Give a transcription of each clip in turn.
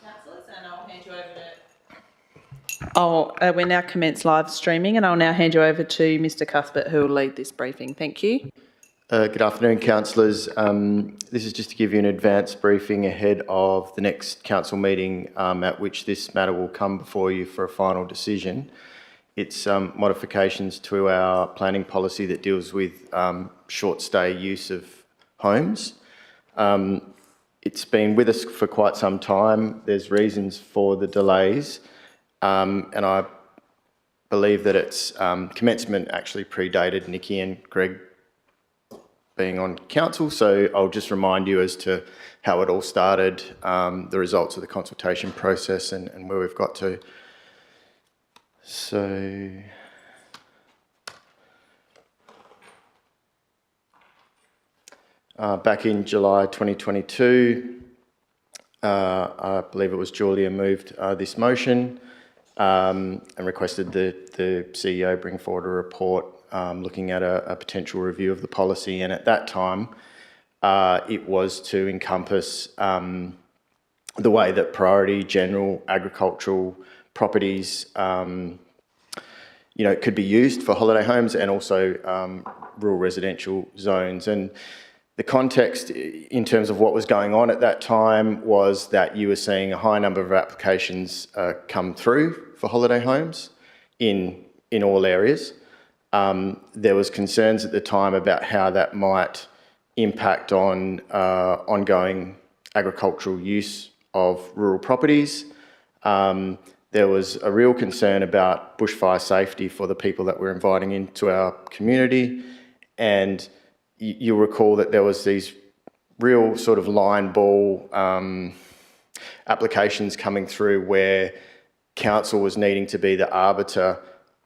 Councillors, and I'll hand you over to... we now commence live streaming, and I'll now hand you over to Mr Cuthbert, who will lead this briefing. Thank you. Good afternoon, councillors. This is just to give you an advance briefing ahead of the next council meeting at which this matter will come before you for a final decision. It's modifications to our planning policy that deals with short stay use of homes. It's been with us for quite some time. There's reasons for the delays, and I believe that its commencement actually predated Nikki and Greg being on council, so I'll just remind you as to how it all started, the results of the consultation process and where we've got to. So, back in July 2022, I believe it was Julia moved this motion and requested that the CEO bring forward a report looking at a potential review of the policy, and at that time it was to encompass the way that priority general agricultural properties could be used for holiday homes and also rural residential zones. And the context in terms of what was going on at that time was that you were seeing a high number of applications come through for holiday homes in all areas. There was concerns at the time about how that might impact on ongoing agricultural use of rural properties. There was a real concern about bushfire safety for the people that we're inviting into our community, and you'll recall that there was these real sort of line ball applications coming through where council was needing to be the arbiter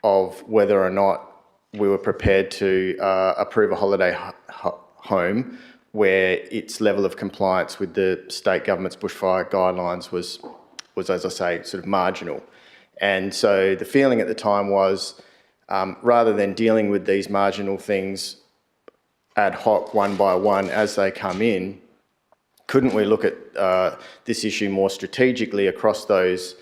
of whether or not we were prepared to approve a holiday home where its level of compliance with the state government's bushfire guidelines was, as I say, sort of marginal. And so the feeling at the time was, rather than dealing with these marginal things ad hoc, one by one, as they come in, couldn't we look at this issue more strategically across those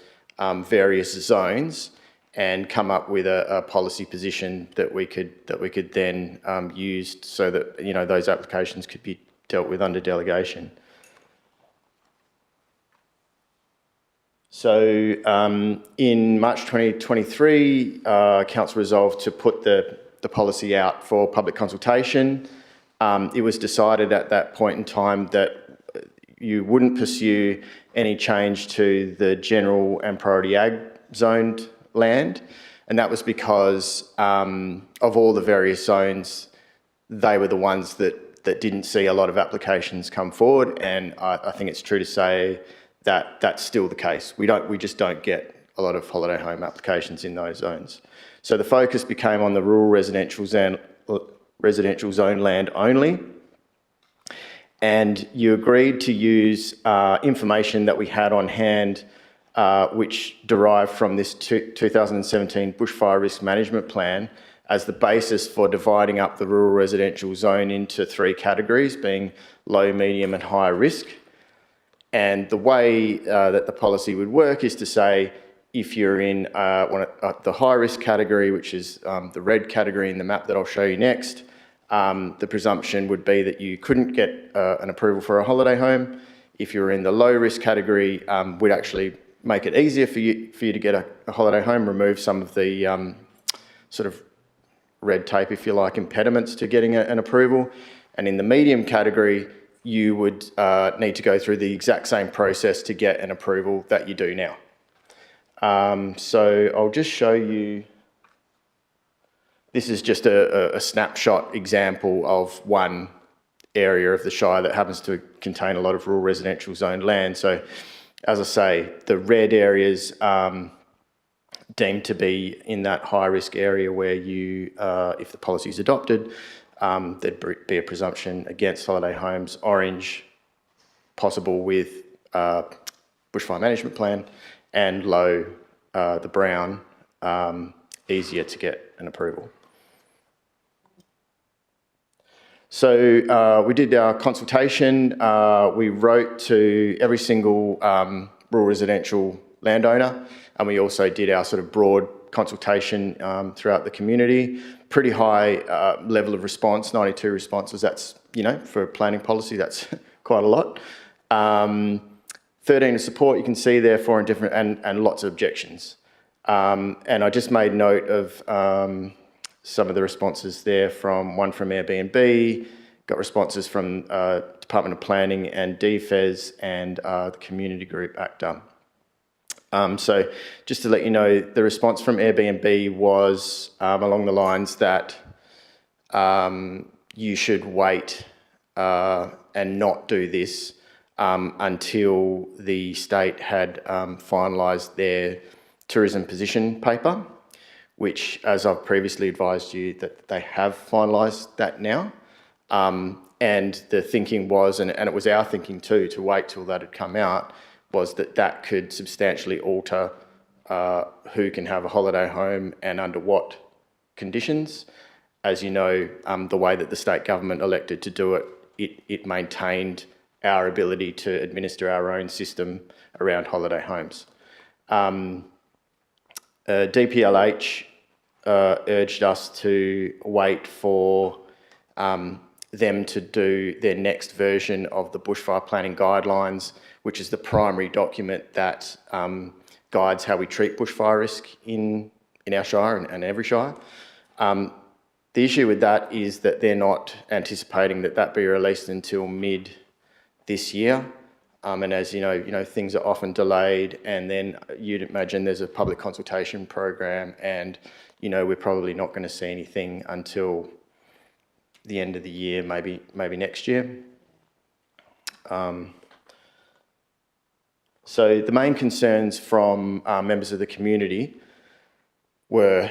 various zones and come up with a policy position that we could then use so that those applications could be dealt with under delegation. So in March 2023, Council resolved to put the policy out for public consultation. It was decided at that point in time that you wouldn't pursue any change to the general and priority ag zoned land, and that was because of all the various zones, they were the ones that didn't see a lot of applications come forward, and I think it's true to say that that's still the case. We just don't get a lot of holiday home applications in those zones. So the focus became on the rural residential zone land only, and you agreed to use information that we had on hand which derived from this 2017 Bushfire Risk Management Plan as the basis for dividing up the rural residential zone into three categories, being low, medium and high risk. And the way that the policy would work is to say, if you're in the high risk category, which is the red category in the map that I'll show you next, the presumption would be that you couldn't get an approval for a holiday home. If you're in the low risk category, we'd actually make it easier for you to get a holiday home, remove some of the sort of red tape, if you like, impediments to getting an approval. And in the medium category, you would need to go through the exact same process to get an approval that you do now. So I'll just show you, this is just a snapshot example of one area of the Shire that happens to contain a lot of rural residential zoned land. So as I say, the red areas deemed to be in that high risk area where you, if the policy is adopted, there'd be a presumption against holiday homes. Orange, possible with bushfire management plan, and low, the brown, easier to get an approval. So we did our consultation. We wrote to every single rural residential landowner, and we also did our sort of broad consultation throughout the community. Pretty high level of response, 92 responses. That's, for planning policy, that's quite a lot. 13 of support, you can see there, 4 indifferent, and lots of objections. And I just made note of some of the responses there, one from Airbnb, got responses from Department of Planning and DFES and the community group ACTA. So just to let you know, the response from Airbnb was along the lines that you should wait and not do this until the state had finalised their tourism position paper, which, as I've previously advised you, that they have finalised that now. And the thinking was, and it was our thinking too, to wait till that had come out, was that could substantially alter who can have a holiday home and under what conditions. As you know, the way that the state government elected to do it, it maintained our ability to administer our own system around holiday homes. DPLH urged us to wait for them to do their next version of the bushfire planning guidelines, which is the primary document that guides how we treat bushfire risk in our shire and every shire. The issue with that is that they're not anticipating that be released until mid this year. And as you know, things are often delayed, and then you'd imagine there's a public consultation program, and we're probably not going to see anything until the end of the year, maybe next year. So the main concerns from members of the community were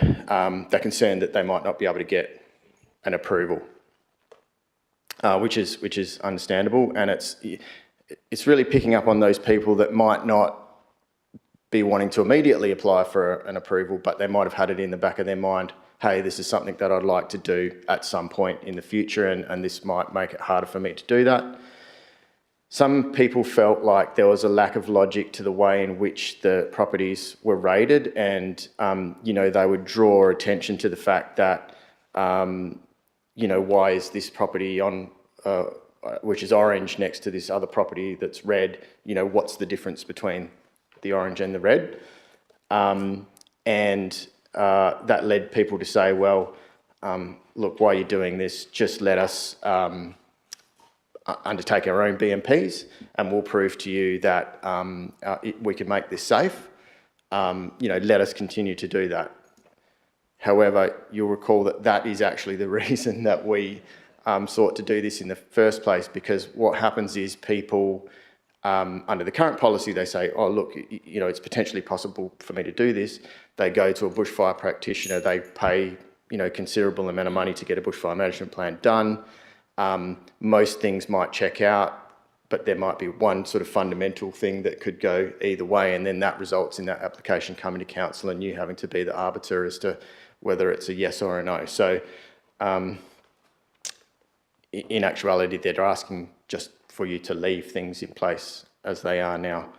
they're concerned that they might not be able to get an approval, which is understandable, and it's really picking up on those people that might not be wanting to immediately apply for an approval, but they might have had it in the back of their mind, hey, this is something that I'd like to do at some point in the future, and this might make it harder for me to do that. Some people felt like there was a lack of logic to the way in which the properties were rated, and they would draw attention to the fact that why is this property on which is orange next to this other property that's red? What's the difference between the orange and the red? And that led people to say, well, look, why are you doing this? Just let us undertake our own BMPs, and we'll prove to you that we can make this safe. Let us continue to do that. However, you'll recall that is actually the reason that we sought to do this in the first place, because what happens is people, under the current policy, they say, oh, look, it's potentially possible for me to do this. They go to a bushfire practitioner, they pay, considerable amount of money to get a bushfire management plan done. Most things might check out, but there might be one sort of fundamental thing that could go either way, and then that results in that application coming to council and you having to be the arbiter as to whether it's a yes or a no. So in actuality, they're asking just for you to leave things in place as they are now.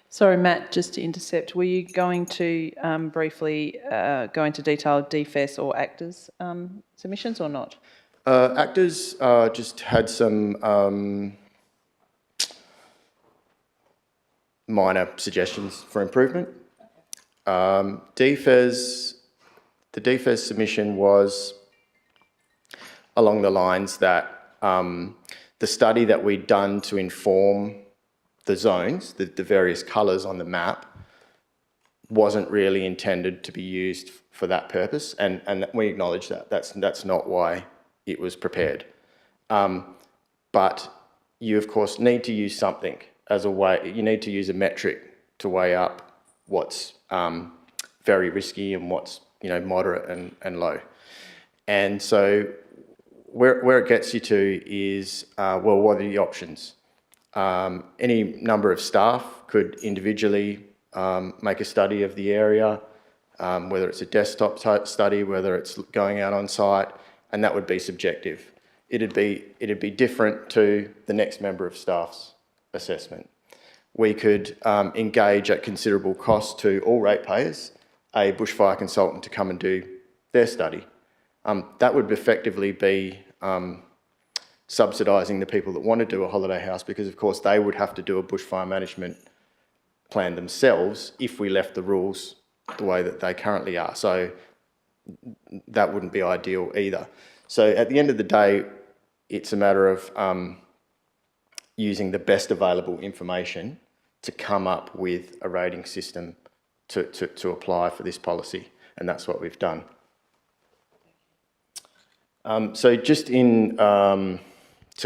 Sorry, Matt, just to intercept, were you going to briefly go into detail of DFES or ACTA's submissions or not? ACTA's just had some minor suggestions for improvement. The DFES submission was along the lines that the study that we'd done to inform the zones, the various colours on the map, wasn't really intended to be used for that purpose, and we acknowledge that. That's not why it was prepared. But you, of course, need to use something as a way. You need to use a metric to weigh up what's very risky and what's moderate and low. And so where it gets you to is, well, what are the options? Any number of staff could individually make a study of the area, whether it's a desktop type study, whether it's going out on site, and that would be subjective. It'd be different to the next member of staff's assessment. we could engage at considerable cost to all ratepayers a bushfire consultant to come and do their study. That would effectively be subsidising the people that want to do a holiday house, because of course they would have to do a bushfire management plan themselves if we left the rules the way that they currently are. So that wouldn't be ideal either. So at the end of the day, it's a matter of using the best available information to come up with a rating system to apply for this policy, and that's what we've done. So just to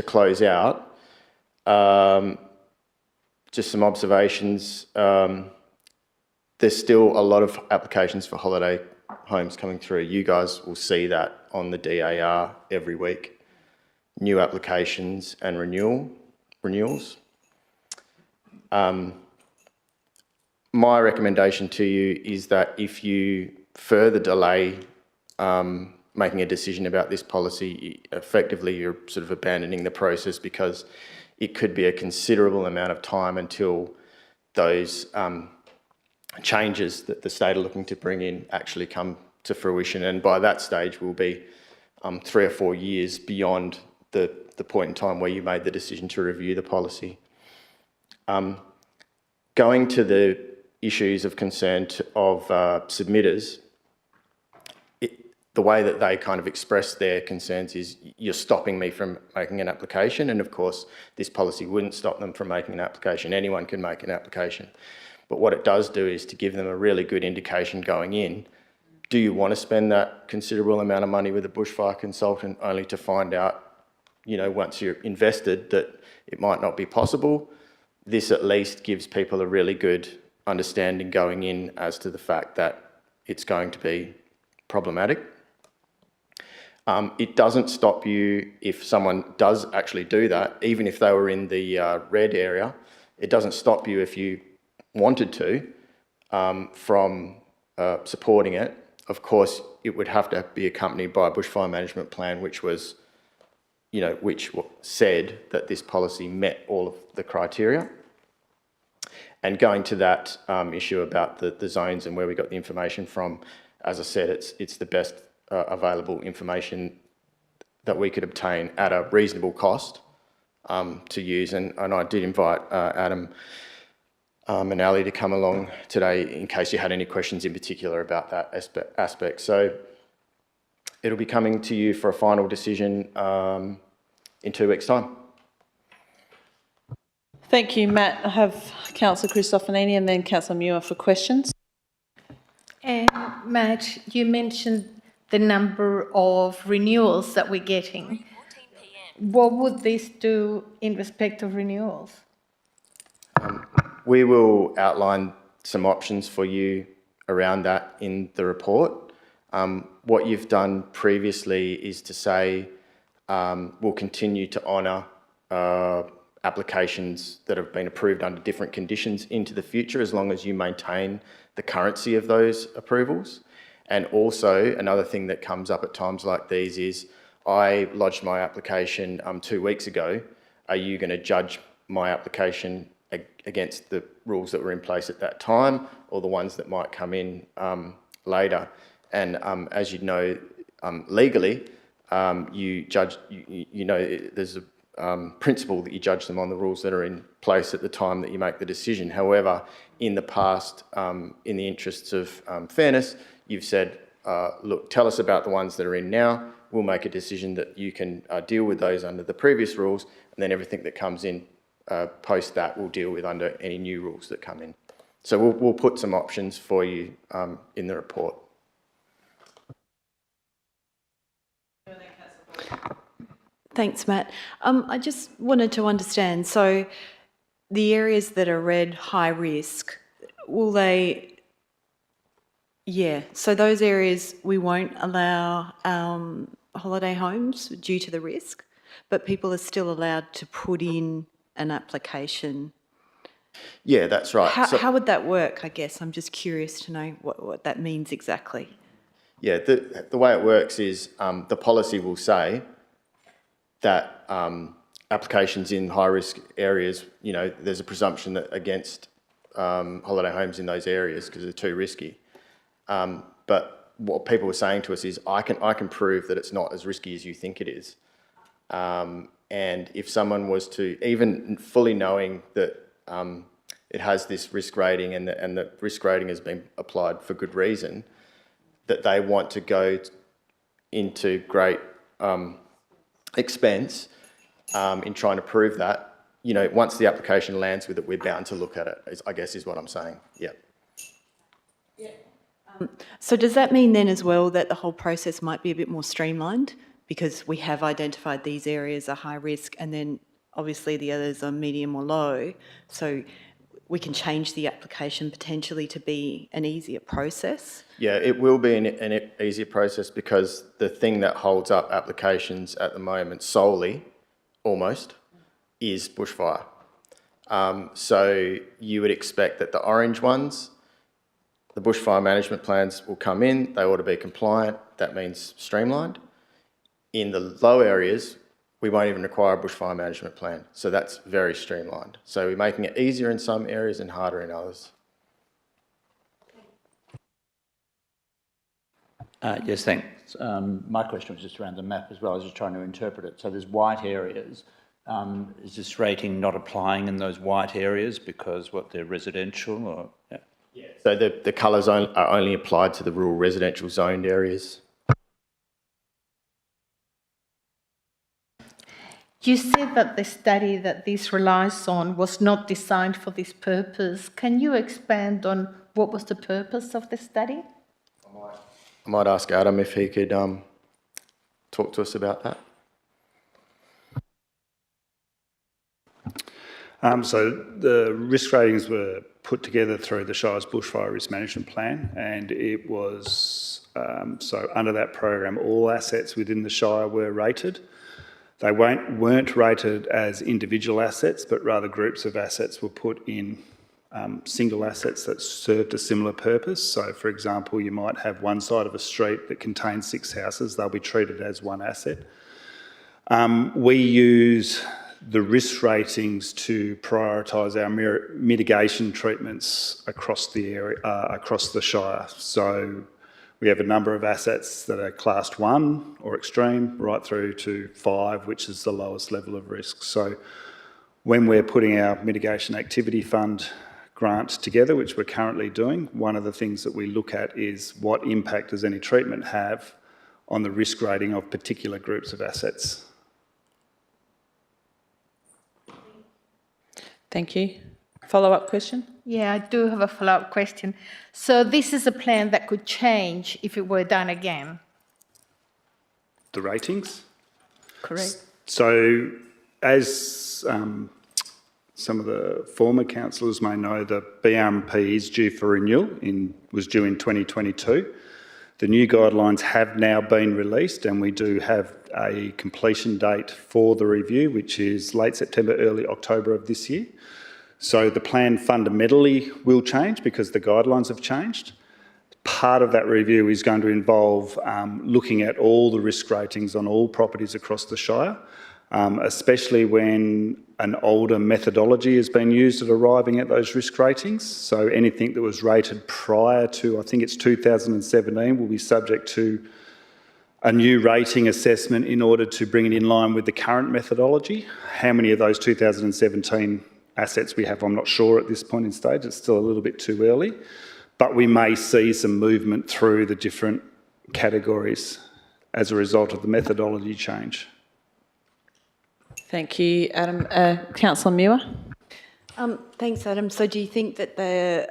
close out, just some observations. There's still a lot of applications for holiday homes coming through. You guys will see that on the DAR every week. New applications and renewals. My recommendation to you is that if you further delay making a decision about this policy, effectively you're sort of abandoning the process, because it could be a considerable amount of time until those changes that the state are looking to bring in actually come to fruition. And by that stage, we'll be 3 or 4 years beyond the point in time where you made the decision to review the policy. Going to the issues of concern of submitters, the way that they kind of express their concerns is, you're stopping me from making an application. And of course, this policy wouldn't stop them from making an application. Anyone can make an application. But what it does do is to give them a really good indication going in. Do you want to spend that considerable amount of money with a bushfire consultant only to find out, once you're invested, that it might not be possible? This at least gives people a really good understanding going in as to the fact that it's going to be problematic. It doesn't stop you if someone does actually do that, even if they were in the red area. It doesn't stop you if you wanted to from supporting it. Of course, it would have to be accompanied by a bushfire management plan, which was, which said that this policy met all of the criteria. And going to that issue about the zones and where we got the information from, as I said, it's the best available information that we could obtain at a reasonable cost to use. And I did invite Adam and Ali to come along today in case you had any questions in particular about that aspect. So it'll be coming to you for a final decision in 2 weeks' time. Thank you, Matt. I have Councillor Christofanini and then Councillor Muir for questions. And Matt, you mentioned the number of renewals that we're getting. What would this do in respect of renewals? We will outline some options for you around that in the report. What you've done previously is to say we'll continue to honour applications that have been approved under different conditions into the future, as long as you maintain the currency of those approvals. And also, another thing that comes up at times like these is, I lodged my application 2 weeks ago. Are you going to judge my application against the rules that were in place at that time, or the ones that might come in later? And as you know, legally, you judge. There's a principle that you judge them on the rules that are in place at the time that you make the decision. However, in the past, in the interests of fairness, you've said, look, tell us about the ones that are in now. We'll make a decision that you can deal with those under the previous rules, and then everything that comes in post that we'll deal with under any new rules that come in. So we'll put some options for you in the report. Thanks, Matt. I just wanted to understand, so the areas that are red, high risk, will they... Yeah, so those areas we won't allow holiday homes due to the risk, but people are still allowed to put in an application. Yeah, that's right. How would that work, I guess? I'm just curious to know what that means exactly. Yeah, the way it works is the policy will say that applications in high-risk areas, you know, there's a presumption that against holiday homes in those areas because they're too risky. But what people were saying to us is, I can prove that it's not as risky as you think it is. And if someone was to, even fully knowing that it has this risk rating and the risk rating has been applied for good reason, that they want to go into great expense in trying to prove that, you know, once the application lands with it, we're bound to look at it, I guess is what I'm saying. Yeah. So does that mean then as well that the whole process might be a bit more streamlined because we have identified these areas are high risk and then obviously the others are medium or low, so we can change the application potentially to be an easier process? Yeah, it will be an easier process because the thing that holds up applications at the moment solely, almost, is bushfire. So you would expect that the orange ones, the bushfire management plans will come in, they ought to be compliant, that means streamlined. In the low areas, we won't even require a bushfire management plan, so that's very streamlined. So we're making it easier in some areas and harder in others. Yes, thanks. My question was just around the map as well. I was just trying to interpret it. So there's white areas. Is this rating not applying in those white areas because they're residential or? Yeah. Yeah. So the colours are only applied to the rural residential zoned areas. You said that the study that this relies on was not designed for this purpose. Can you expand on what was the purpose of the study? I might ask Adam if he could talk to us about that. So the risk ratings were put together through the Shire's Bushfire Risk Management Plan, and it was, so under that program, all assets within the Shire were rated. They weren't rated as individual assets, but rather groups of assets were put in single assets that served a similar purpose. So, for example, you might have one side of a street that contains 6 houses. They'll be treated as one asset. We use the risk ratings to prioritise our mitigation treatments across the area, across the Shire. So we have a number of assets that are classed 1 or extreme, right through to 5, which is the lowest level of risk. So when we're putting our mitigation activity fund grant together, which we're currently doing, one of the things that we look at is what impact does any treatment have on the risk rating of particular groups of assets. Thank you. Follow-up question? Yeah, I do have a follow-up question. So this is a plan that could change if it were done again? The ratings? Correct. So as some of the former councillors may know, the BRMP is due for renewal, was due in 2022. The new guidelines have now been released and we do have a completion date for the review, which is late September, early October of this year. So the plan fundamentally will change because the guidelines have changed. Part of that review is going to involve looking at all the risk ratings on all properties across the Shire, especially when an older methodology has been used at arriving at those risk ratings. So anything that was rated prior to, I think it's 2017, will be subject to a new rating assessment in order to bring it in line with the current methodology. How many of those 2017 assets we have, I'm not sure at this point in stage. It's still a little bit too early. But we may see some movement through the different categories as a result of the methodology change. Thank you, Adam. Councillor Muir? Thanks, Adam. So do you think that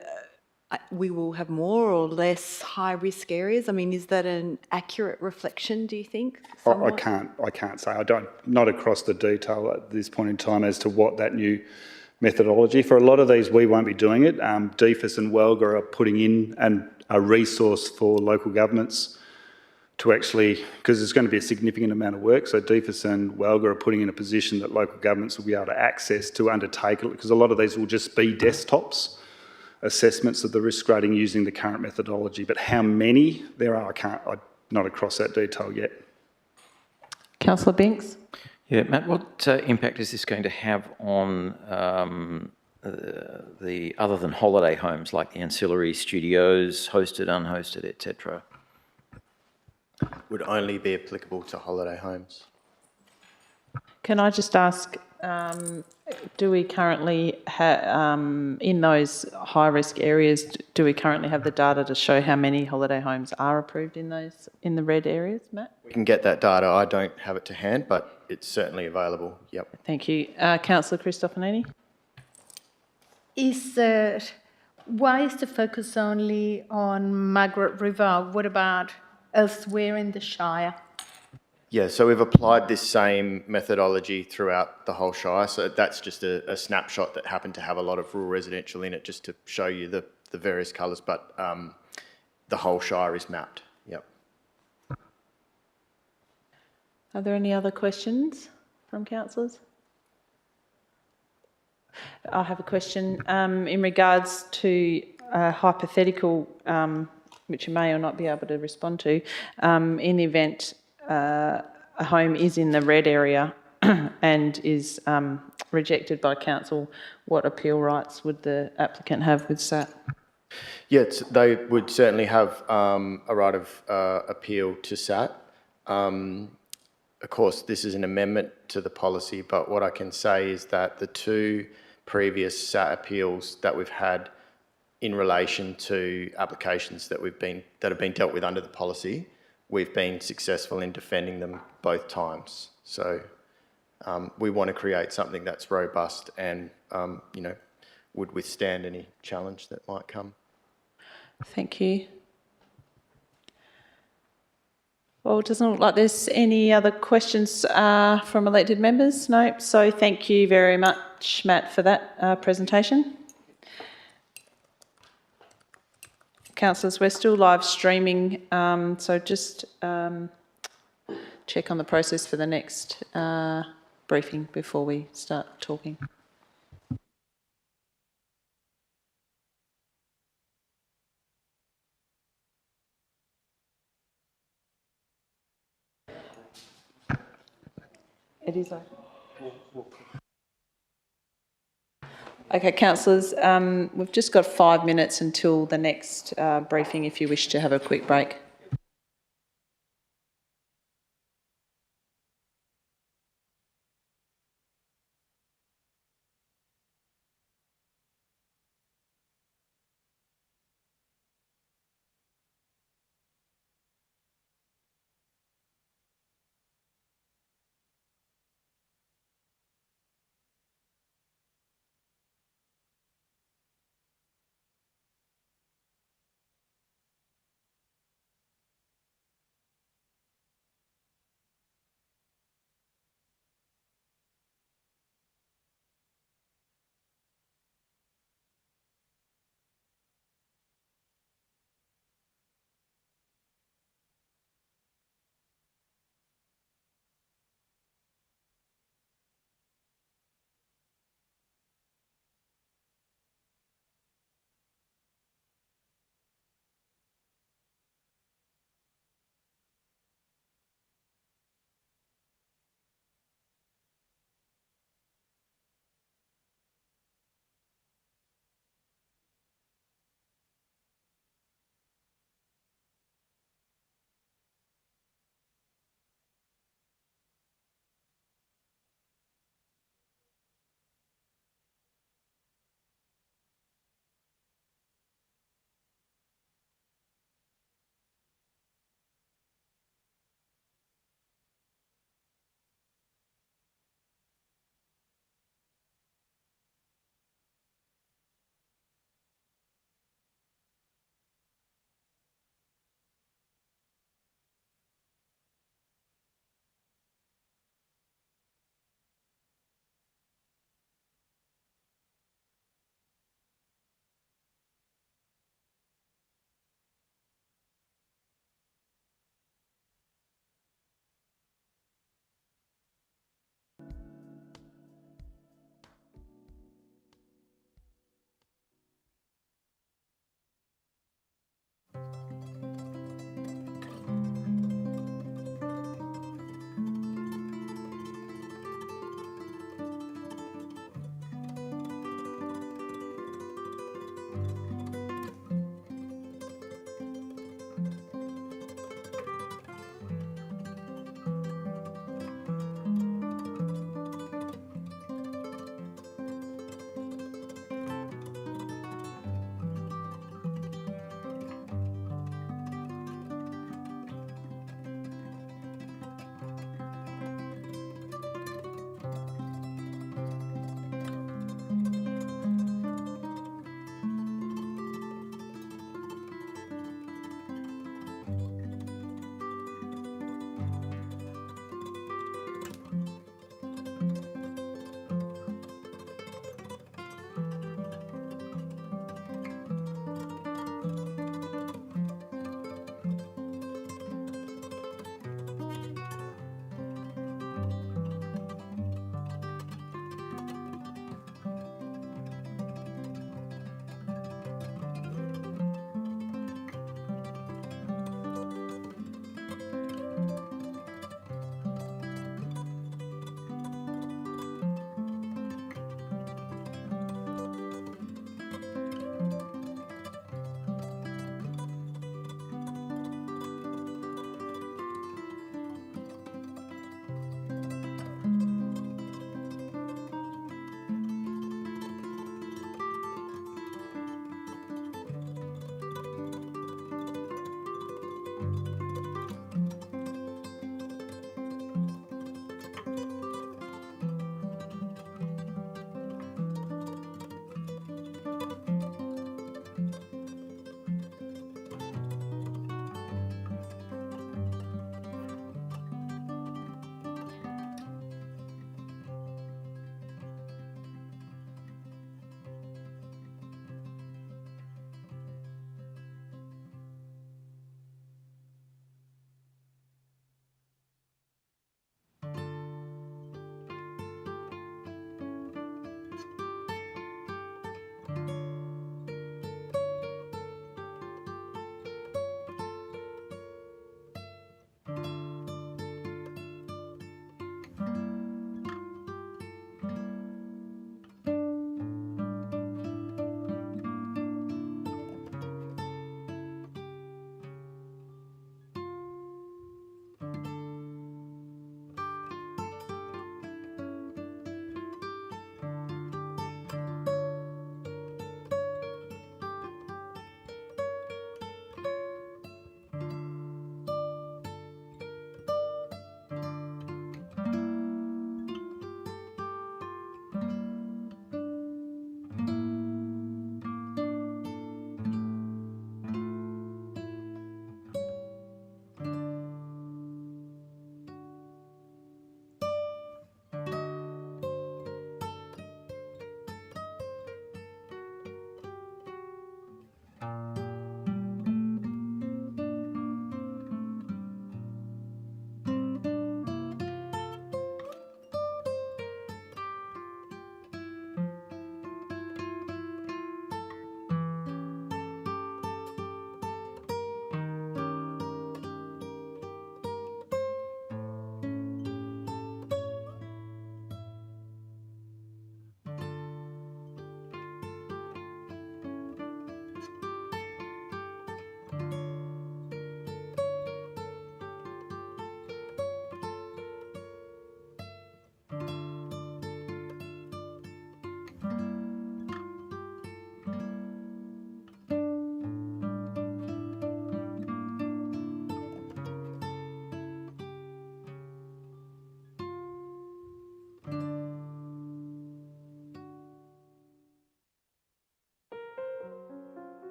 we will have more or less high-risk areas? I mean, is that an accurate reflection, do you think? I can't say. Not across the detail at this point in time as to what that new methodology. For a lot of these, we won't be doing it. DFIS and WELGA are putting in a resource for local governments to actually, because there's going to be a significant amount of work, so DFIS and WELGA are putting in a position that local governments will be able to access to undertake it, because a lot of these will just be desktops, assessments of the risk rating using the current methodology. But how many there are, I'm not across that detail yet. Councillor Binks? Yeah, Matt, what impact is this going to have on the other than holiday homes, like the ancillary studios, hosted, unhosted, etc.? Would only be applicable to holiday homes. Can I just ask, do we currently in those high-risk areas, do we currently have the data to show how many holiday homes are approved in the red areas, Matt? We can get that data. I don't have it to hand, but it's certainly available. Yep. Thank you. Councillor Christofanini? Why is the focus only on Margaret River? What about elsewhere in the Shire? Yeah, so we've applied this same methodology throughout the whole Shire. So that's just a snapshot that happened to have a lot of rural residential in it, just to show you the various colours. But the whole Shire is mapped. Yep. Are there any other questions from councillors? I have a question in regards to a hypothetical, which you may or not be able to respond to, in the event a home is in the red area and is rejected by council, what appeal rights would the applicant have with SAT? Yes, they would certainly have a right of appeal to SAT. Of course, this is an amendment to the policy, but what I can say is that the two previous SAT appeals that we've had in relation to applications that have been dealt with under the policy, we've been successful in defending them both times. So we want to create something that's robust and would withstand any challenge that might come. Thank you. Well, it doesn't look like there's any other questions from elected members. No. So thank you very much, Matt, for that presentation. Councillors, we're still live streaming, so just check on the process for the next briefing before we start talking. It is open. Okay, councillors, we've just got 5 minutes until the next briefing if you wish to have a quick break.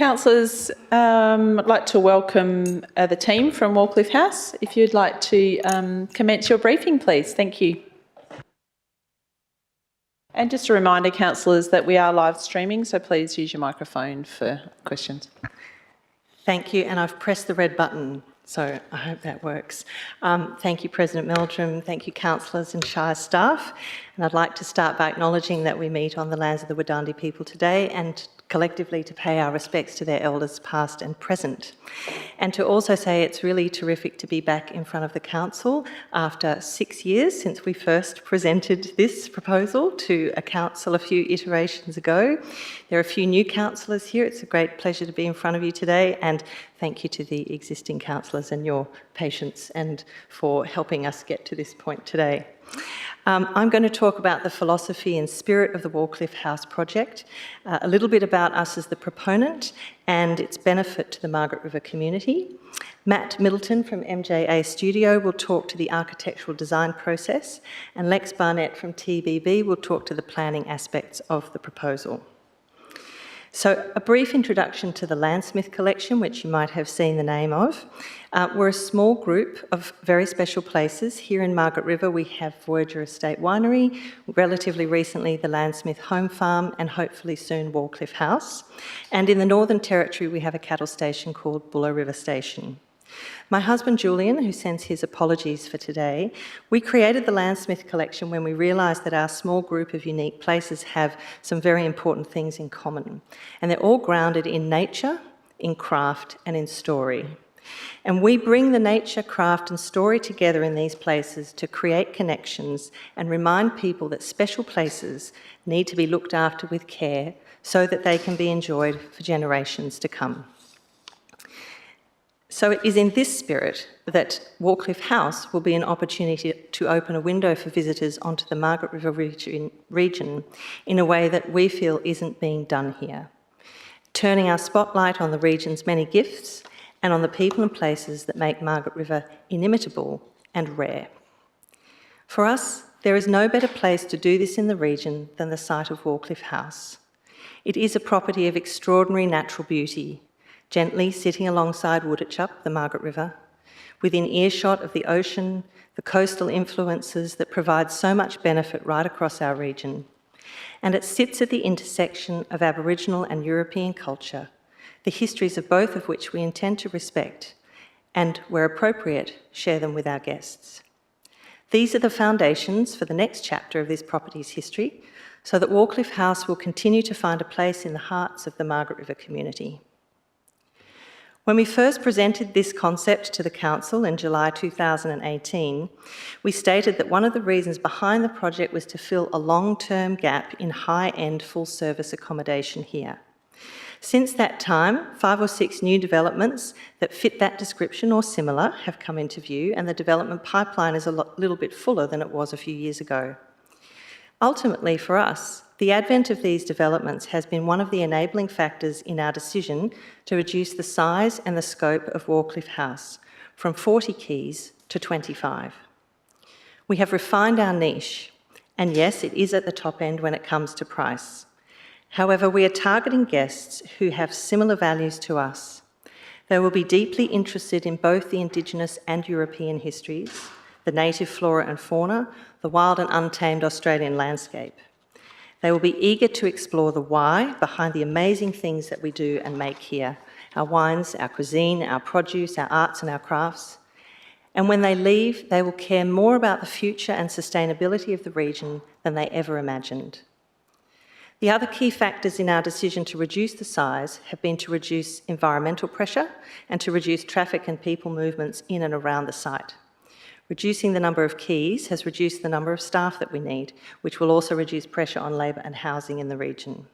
Councillors, I'd like to welcome the team from Wallcliffe House. If you'd like to commence your briefing, please. Thank you. And just a reminder, councillors, that we are live streaming, so please use your microphone for questions. Thank you, and I've pressed the red button, so I hope that works. Thank you, President Meldrum. Thank you, councillors and Shire staff. And I'd like to start by acknowledging that we meet on the lands of the Wadandi people today and collectively to pay our respects to their elders past and present. And to also say it's really terrific to be back in front of the council after 6 years since we first presented this proposal to a council a few iterations ago. There are a few new councillors here. It's a great pleasure to be in front of you today, and thank you to the existing councillors and your patience and for helping us get to this point today. I'm going to talk about the philosophy and spirit of the Wallcliffe House project, a little bit about us as the proponent and its benefit to the Margaret River community. Matt Middleton from MJA Studio will talk to the architectural design process, and Lex Barnett from TBB will talk to the planning aspects of the proposal. So a brief introduction to the Landsmith Collection, which you might have seen the name of. We're a small group of very special places. Here in Margaret River, we have Voyager Estate Winery, relatively recently the Landsmith Home Farm, and hopefully soon Wallcliffe House. And in the Northern Territory, we have a cattle station called Buller River Station. My husband Julian, who sends his apologies for today, we created the Landsmith Collection when we realised that our small group of unique places have some very important things in common. And they're all grounded in nature, in craft and in story. And we bring the nature, craft and story together in these places to create connections and remind people that special places need to be looked after with care so that they can be enjoyed for generations to come. So it is in this spirit that Wallcliffe House will be an opportunity to open a window for visitors onto the Margaret River region in a way that we feel isn't being done here, turning our spotlight on the region's many gifts and on the people and places that make Margaret River inimitable and rare. For us, there is no better place to do this in the region than the site of Wallcliffe House. It is a property of extraordinary natural beauty, gently sitting alongside Wooditchup, the Margaret River, within earshot of the ocean, the coastal influences that provide so much benefit right across our region. And it sits at the intersection of Aboriginal and European culture, the histories of both of which we intend to respect and, where appropriate, share them with our guests. These are the foundations for the next chapter of this property's history, so that Wallcliffe House will continue to find a place in the hearts of the Margaret River community. When we first presented this concept to the Council in July 2018, we stated that one of the reasons behind the project was to fill a long-term gap in high-end full-service accommodation here. Since that time, 5 or 6 new developments that fit that description or similar have come into view, and the development pipeline is a little bit fuller than it was a few years ago. Ultimately, for us, the advent of these developments has been one of the enabling factors in our decision to reduce the size and the scope of Wallcliffe House from 40 keys to 25. We have refined our niche, and yes, it is at the top end when it comes to price. However, we are targeting guests who have similar values to us. They will be deeply interested in both the Indigenous and European histories, the native flora and fauna, the wild and untamed Australian landscape. They will be eager to explore the why behind the amazing things that we do and make here, our wines, our cuisine, our produce, our arts and our crafts. And when they leave, they will care more about the future and sustainability of the region than they ever imagined. The other key factors in our decision to reduce the size have been to reduce environmental pressure and to reduce traffic and people movements in and around the site. Reducing the number of keys has reduced the number of staff that we need, which will also reduce pressure on labour and housing in the region.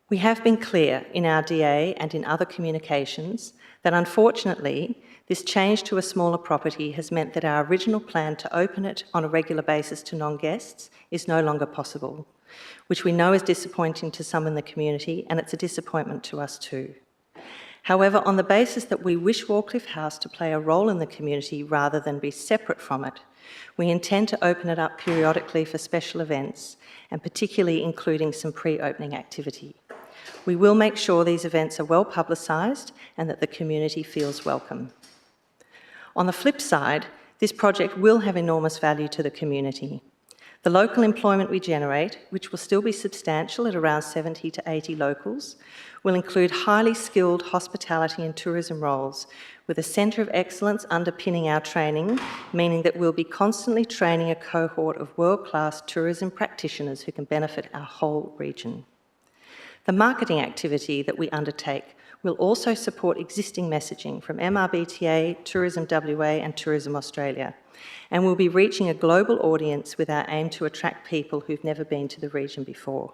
We have been clear in our DA and in other communications that unfortunately this change to a smaller property has meant that our original plan to open it on a regular basis to non-guests is no longer possible, which we know is disappointing to some in the community, and it's a disappointment to us too. However, on the basis that we wish Wallcliffe House to play a role in the community rather than be separate from it, we intend to open it up periodically for special events, and particularly including some pre-opening activity. We will make sure these events are well publicised and that the community feels welcome. On the flip side, this project will have enormous value to the community. The local employment we generate, which will still be substantial at around 70 to 80 locals, will include highly skilled hospitality and tourism roles, with a centre of excellence underpinning our training, meaning that we'll be constantly training a cohort of world-class tourism practitioners who can benefit our whole region. The marketing activity that we undertake will also support existing messaging from MRBTA, Tourism WA and Tourism Australia, and we'll be reaching a global audience with our aim to attract people who've never been to the region before.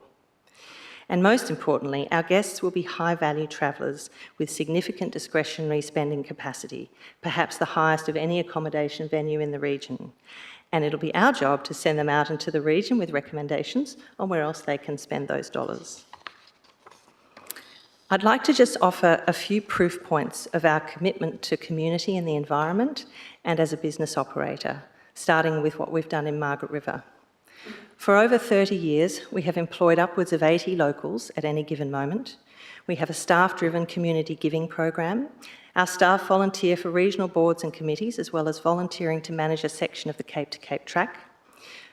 And most importantly, our guests will be high-value travellers with significant discretionary spending capacity, perhaps the highest of any accommodation venue in the region. And it'll be our job to send them out into the region with recommendations on where else they can spend those dollars. I'd like to just offer a few proof points of our commitment to community and the environment and as a business operator, starting with what we've done in Margaret River. For over 30 years, we have employed upwards of 80 locals at any given moment. We have a staff-driven community giving program. Our staff volunteer for regional boards and committees, as well as volunteering to manage a section of the Cape to Cape track.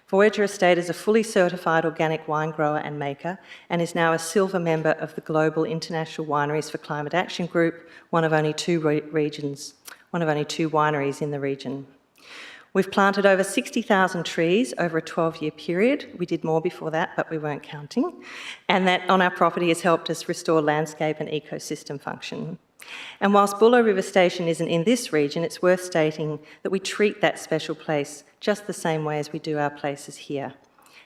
Voyager Estate is a fully certified organic wine grower and maker and is now a silver member of the Global International Wineries for Climate Action Group, one of only two wineries in the region. We've planted over 60,000 trees over a 12-year period. We did more before that, but we weren't counting. And that on our property has helped us restore landscape and ecosystem function. And whilst Buller River Station isn't in this region, it's worth stating that we treat that special place just the same way as we do our places here.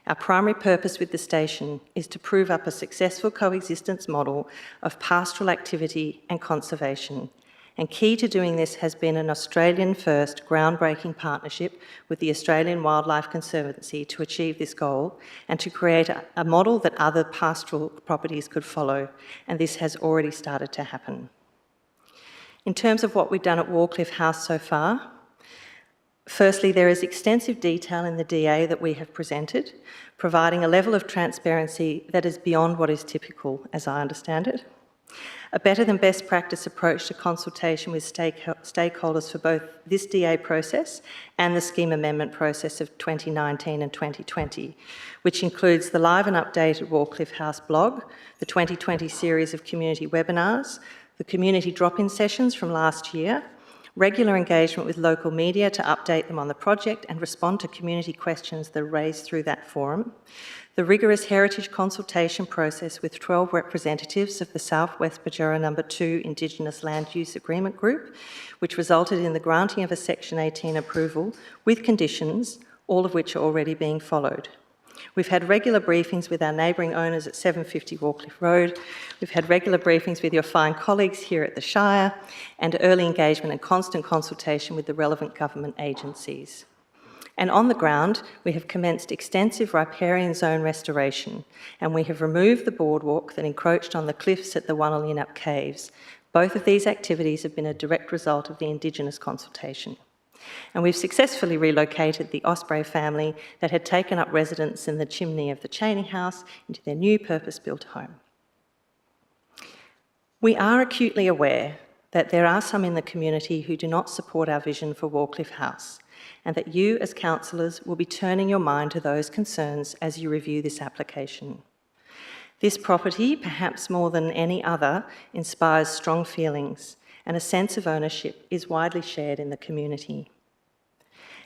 Our primary purpose with the station is to prove up a successful coexistence model of pastoral activity and conservation. And key to doing this has been an Australian-first groundbreaking partnership with the Australian Wildlife Conservancy to achieve this goal and to create a model that other pastoral properties could follow. And this has already started to happen. In terms of what we've done at Warcliffe House so far, firstly, there is extensive detail in the DA that we have presented, providing a level of transparency that is beyond what is typical, as I understand it. A better than best practice approach to consultation with stakeholders for both this DA process and the scheme amendment process of 2019 and 2020, which includes the live and updated Warcliffe House blog, the 2020 series of community webinars, the community drop-in sessions from last year, regular engagement with local media to update them on the project and respond to community questions that are raised through that forum, the rigorous heritage consultation process with 12 representatives of the South West Badgerra No. 2 Indigenous Land Use Agreement Group, which resulted in the granting of a Section 18 approval with conditions, all of which are already being followed. We've had regular briefings with our neighbouring owners at 750 Warcliffe Road. We've had regular briefings with your fine colleagues here at the Shire and early engagement and constant consultation with the relevant government agencies. And on the ground, we have commenced extensive riparian zone restoration and we have removed the boardwalk that encroached on the cliffs at the Wannalyinup Caves. Both of these activities have been a direct result of the Indigenous consultation. And we've successfully relocated the Osprey family that had taken up residence in the chimney of the Cheney house into their new purpose-built home. We are acutely aware that there are some in the community who do not support our vision for Warcliffe House, and that you as councillors will be turning your mind to those concerns as you review this application. This property, perhaps more than any other, inspires strong feelings, and a sense of ownership is widely shared in the community.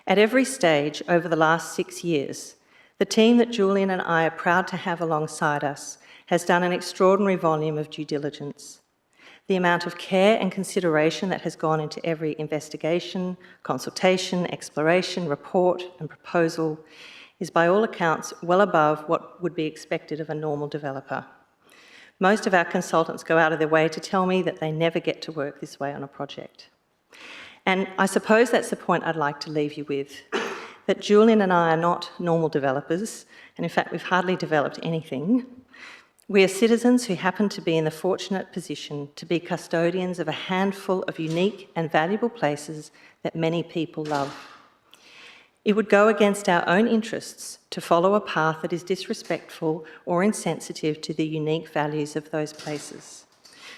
At every stage over the last 6 years, the team that Julian and I are proud to have alongside us has done an extraordinary volume of due diligence. The amount of care and consideration that has gone into every investigation, consultation, exploration, report and proposal is by all accounts well above what would be expected of a normal developer. Most of our consultants go out of their way to tell me that they never get to work this way on a project. And I suppose that's the point I'd like to leave you with, that Julian and I are not normal developers, and in fact we've hardly developed anything. We are citizens who happen to be in the fortunate position to be custodians of a handful of unique and valuable places that many people love. It would go against our own interests to follow a path that is disrespectful or insensitive to the unique values of those places.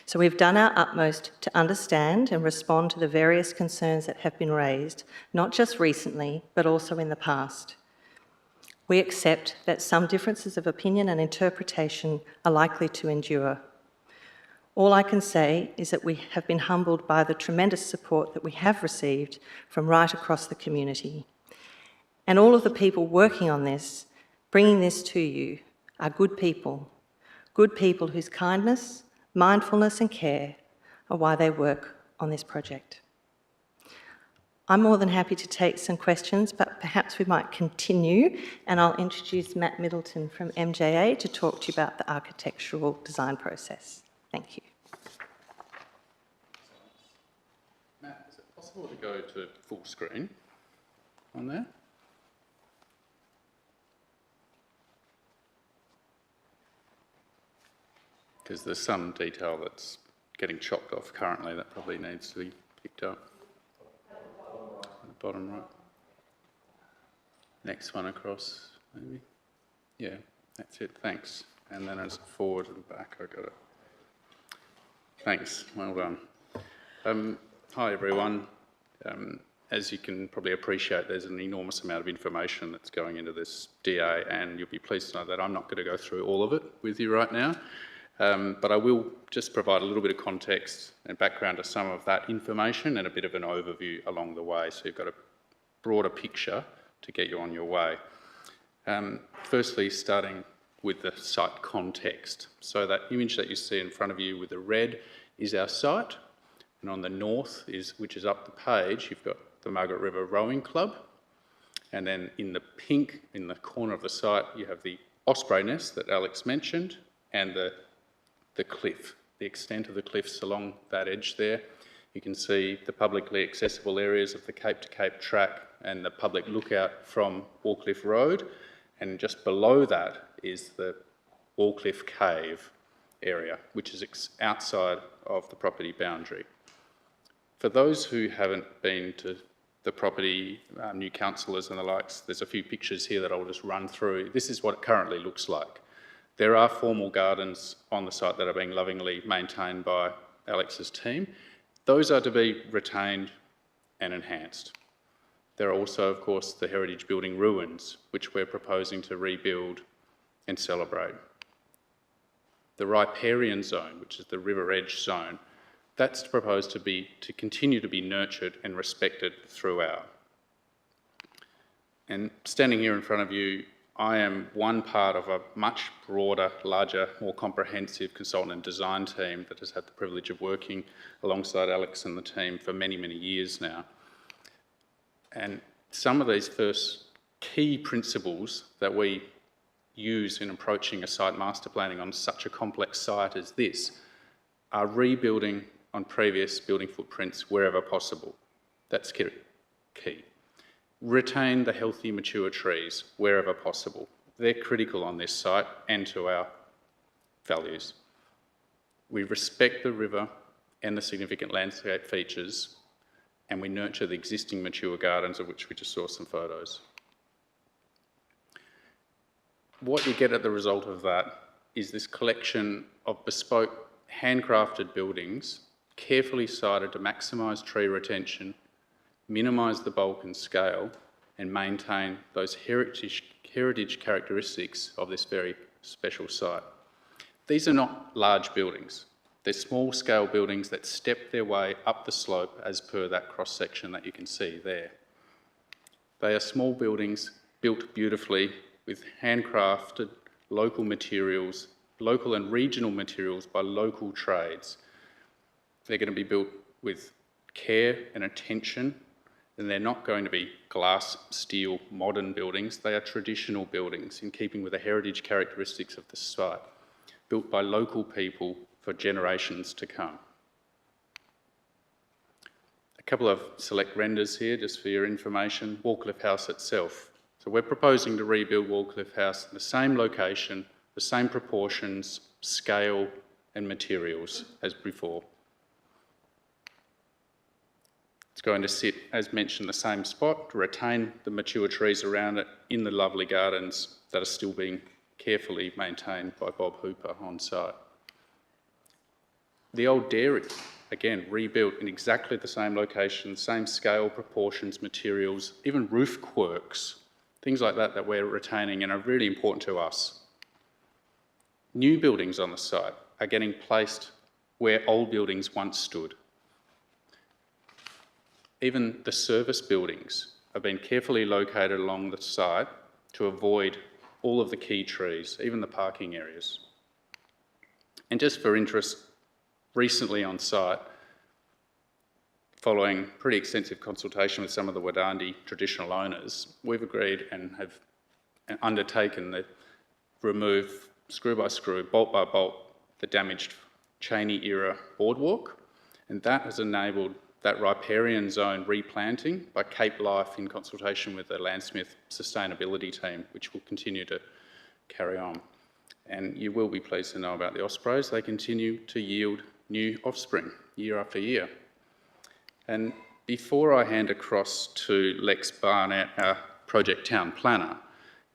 So we've done our utmost to understand and respond to the various concerns that have been raised, not just recently, but also in the past. We accept that some differences of opinion and interpretation are likely to endure. All I can say is that we have been humbled by the tremendous support that we have received from right across the community. And all of the people working on this, bringing this to you, are good people whose kindness, mindfulness and care are why they work on this project. I'm more than happy to take some questions, but perhaps we might continue, and I'll introduce Matt Middleton from MJA to talk to you about the architectural design process. Thank you. Matt, is it possible to go to full screen on there? Because there's some detail that's getting chopped off currently that probably needs to be picked up. The bottom right. Next one across, maybe. Yeah, that's it, thanks. And then as forward and back, I got it. Thanks, well done. Hi everyone. As you can probably appreciate, there's an enormous amount of information that's going into this DA, and you'll be pleased to know that I'm not going to go through all of it with you right now. But I will just provide a little bit of context and background to some of that information and a bit of an overview along the way, so you've got a broader picture to get you on your way. Firstly, starting with the site context. So that image that you see in front of you with the red is our site, and on the north, which is up the page, you've got the Margaret River Rowing Club, and then in the pink, in the corner of the site, you have the osprey nest that Alex mentioned, and the cliff, the extent of the cliffs along that edge there. You can see the publicly accessible areas of the Cape to Cape track and the public lookout from Wallcliffe Road, and just below that is the Wallcliffe Cave area, which is outside of the property boundary. For those who haven't been to the property, new councillors and the likes, there's a few pictures here that I'll just run through. This is what it currently looks like. There are formal gardens on the site that are being lovingly maintained by Alex's team. Those are to be retained and enhanced. There are also, of course, the heritage building ruins, which we're proposing to rebuild and celebrate. The riparian zone, which is the river edge zone, that's proposed to continue to be nurtured and respected throughout. And standing here in front of you, I am one part of a much broader, larger, more comprehensive consultant and design team that has had the privilege of working alongside Alex and the team for many, many years now. And some of these first key principles that we use in approaching a site master planning on such a complex site as this are rebuilding on previous building footprints wherever possible. That's key. Retain the healthy, mature trees wherever possible. They're critical on this site and to our values. We respect the river and the significant landscape features, and we nurture the existing mature gardens, of which we just saw some photos. What you get at the result of that is this collection of bespoke, handcrafted buildings, carefully sited to maximise tree retention, minimise the bulk and scale, and maintain those heritage characteristics of this very special site. These are not large buildings. They're small-scale buildings that step their way up the slope as per that cross-section that you can see there. They are small buildings built beautifully with handcrafted local materials, local and regional materials by local trades. They're going to be built with care and attention, and they're not going to be glass, steel, modern buildings. They are traditional buildings in keeping with the heritage characteristics of the site, built by local people for generations to come. A couple of select renders here, just for your information. Wallcliffe House itself. So we're proposing to rebuild Wallcliffe House in the same location, the same proportions, scale and materials as before. It's going to sit, as mentioned, the same spot to retain the mature trees around it in the lovely gardens that are still being carefully maintained by Bob Hooper on site. The old dairy, again, rebuilt in exactly the same location, same scale, proportions, materials, even roof quirks, things like that that we're retaining and are really important to us. New buildings on the site are getting placed where old buildings once stood. Even the service buildings have been carefully located along the site to avoid all of the key trees, even the parking areas. And just for interest, recently on site, following pretty extensive consultation with some of the Wadandi traditional owners, we've agreed and have undertaken to remove screw by screw, bolt by bolt, the damaged Cheney era boardwalk, and that has enabled that riparian zone replanting by Cape Life in consultation with the Landsmith sustainability team, which will continue to carry on. And you will be pleased to know about the ospreys. They continue to yield new offspring year after year. And before I hand across to Lex Barnett, our project town planner,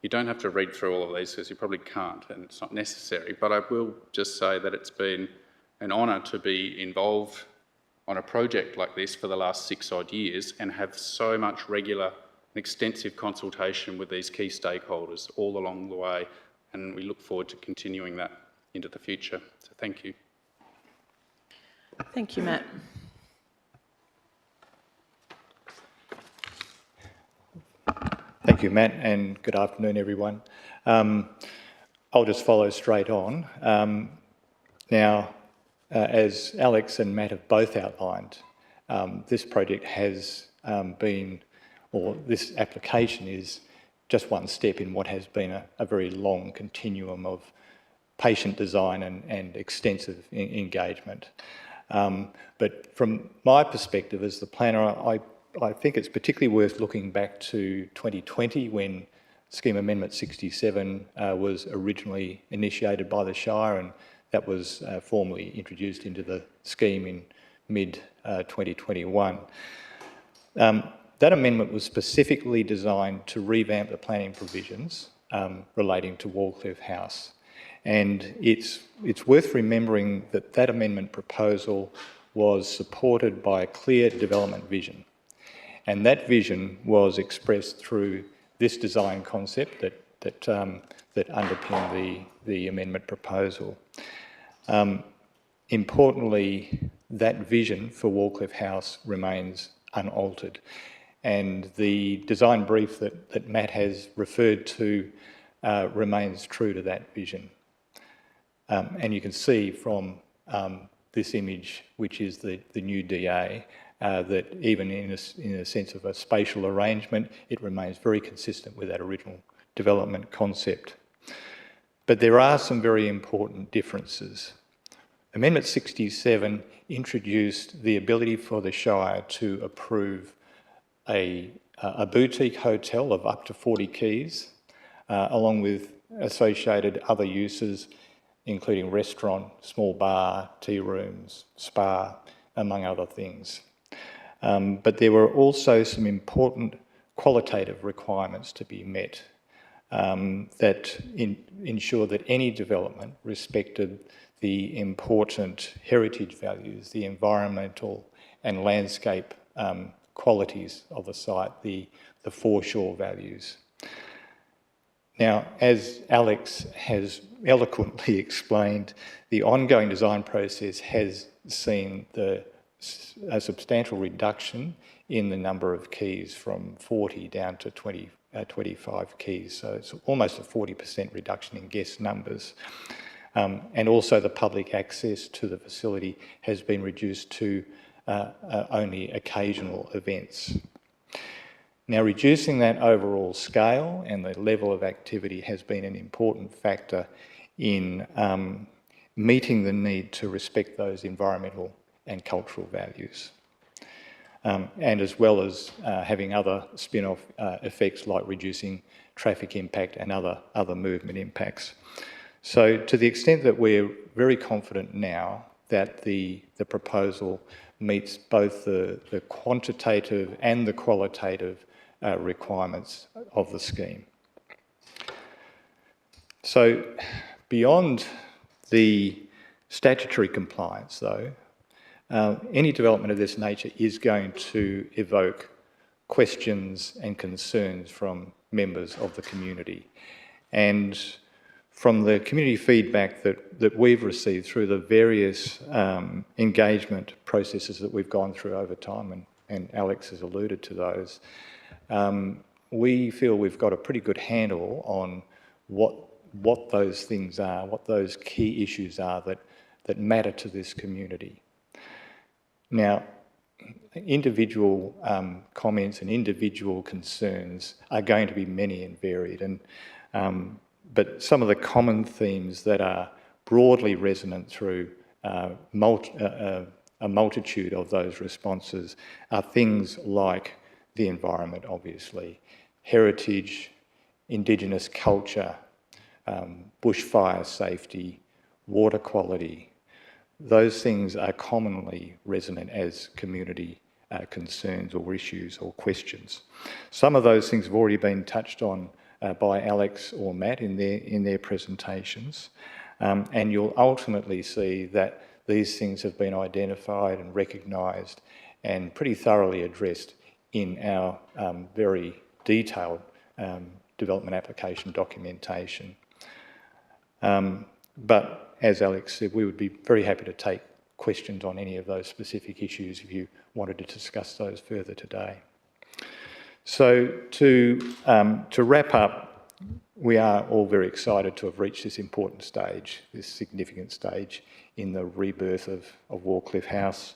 you don't have to read through all of these because you probably can't and it's not necessary, but I will just say that it's been an honour to be involved on a project like this for the last 6 odd years and have so much regular and extensive consultation with these key stakeholders all along the way, and we look forward to continuing that into the future. So thank you. Thank you, Matt. Thank you, Matt, and good afternoon, everyone. I'll just follow straight on. Now, as Alex and Matt have both outlined, this project has been, or this application is just one step in what has been a very long continuum of patient design and extensive engagement. But from my perspective as the planner, I think it's particularly worth looking back to 2020 when Scheme Amendment 67 was originally initiated by the Shire, and that was formally introduced into the scheme in mid-2021. That amendment was specifically designed to revamp the planning provisions relating to Wallcliffe House. And it's worth remembering that that amendment proposal was supported by a clear development vision. And that vision was expressed through this design concept that underpinned the amendment proposal. Importantly, that vision for Wallcliffe House remains unaltered. And the design brief that Matt has referred to remains true to that vision. And you can see from this image, which is the new DA, that even in a sense of a spatial arrangement, it remains very consistent with that original development concept. But there are some very important differences. Amendment 67 introduced the ability for the Shire to approve a boutique hotel of up to 40 keys, along with associated other uses, including restaurant, small bar, tea rooms, spa, among other things. But there were also some important qualitative requirements to be met that ensure that any development respected the important heritage values, the environmental and landscape qualities of the site, the foreshore values. Now, as Alex has eloquently explained, the ongoing design process has seen a substantial reduction in the number of keys from 40 down to 25 keys. So it's almost a 40% reduction in guest numbers. And also the public access to the facility has been reduced to only occasional events. Now, reducing that overall scale and the level of activity has been an important factor in meeting the need to respect those environmental and cultural values. And as well as having other spin-off effects like reducing traffic impact and other movement impacts. So to the extent that we're very confident now that the proposal meets both the quantitative and the qualitative requirements of the scheme. So beyond the statutory compliance, though, any development of this nature is going to evoke questions and concerns from members of the community. And from the community feedback that we've received through the various engagement processes that we've gone through over time, and Alex has alluded to those, we feel we've got a pretty good handle on what those things are, what those key issues are that matter to this community. Now, individual comments and individual concerns are going to be many and varied, but some of the common themes that are broadly resonant through a multitude of those responses are things like the environment, obviously, heritage, Indigenous culture, bushfire safety, water quality. Those things are commonly resonant as community concerns or issues or questions. Some of those things have already been touched on by Alex or Matt in their presentations, and you'll ultimately see that these things have been identified and recognised and pretty thoroughly addressed in our very detailed development application documentation. But as Alex said, we would be very happy to take questions on any of those specific issues if you wanted to discuss those further today. So to wrap up, we are all very excited to have reached this important stage, this significant stage in the rebirth of Wallcliffe House.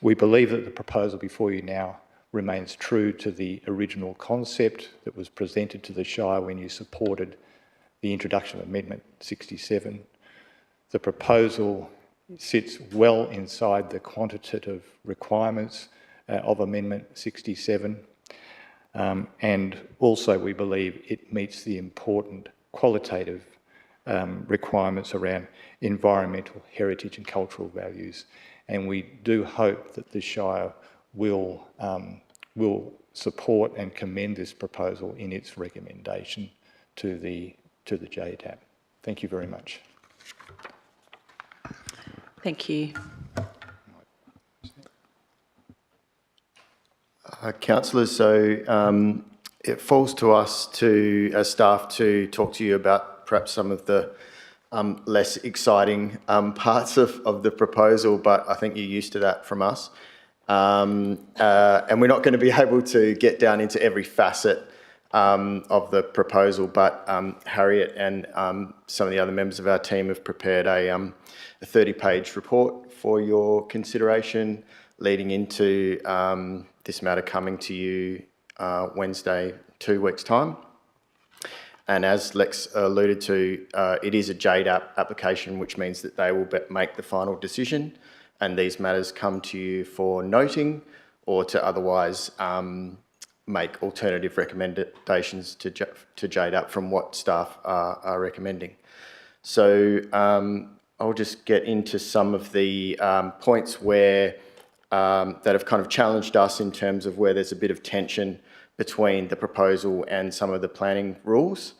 We believe that the proposal before you now remains true to the original concept that was presented to the Shire when you supported the introduction of Amendment 67. The proposal sits well inside the quantitative requirements of Amendment 67. And also we believe it meets the important qualitative requirements around environmental, heritage and cultural values. And we do hope that the Shire will support and commend this proposal in its recommendation to the JTAP. Thank you very much. Thank you. Councillors, so it falls to us as staff to talk to you about perhaps some of the less exciting parts of the proposal, but I think you're used to that from us. And we're not going to be able to get down into every facet of the proposal, but Harriet and some of the other members of our team have prepared a 30-page report for your consideration leading into this matter coming to you Wednesday, 2 weeks' time. And as Lex alluded to, it is a JDAP application, which means that they will make the final decision, and these matters come to you for noting or to otherwise make alternative recommendations to JDAP from what staff are recommending. So I'll just get into some of the points where that have kind of challenged us in terms of where there's a bit of tension between the proposal and some of the planning rules.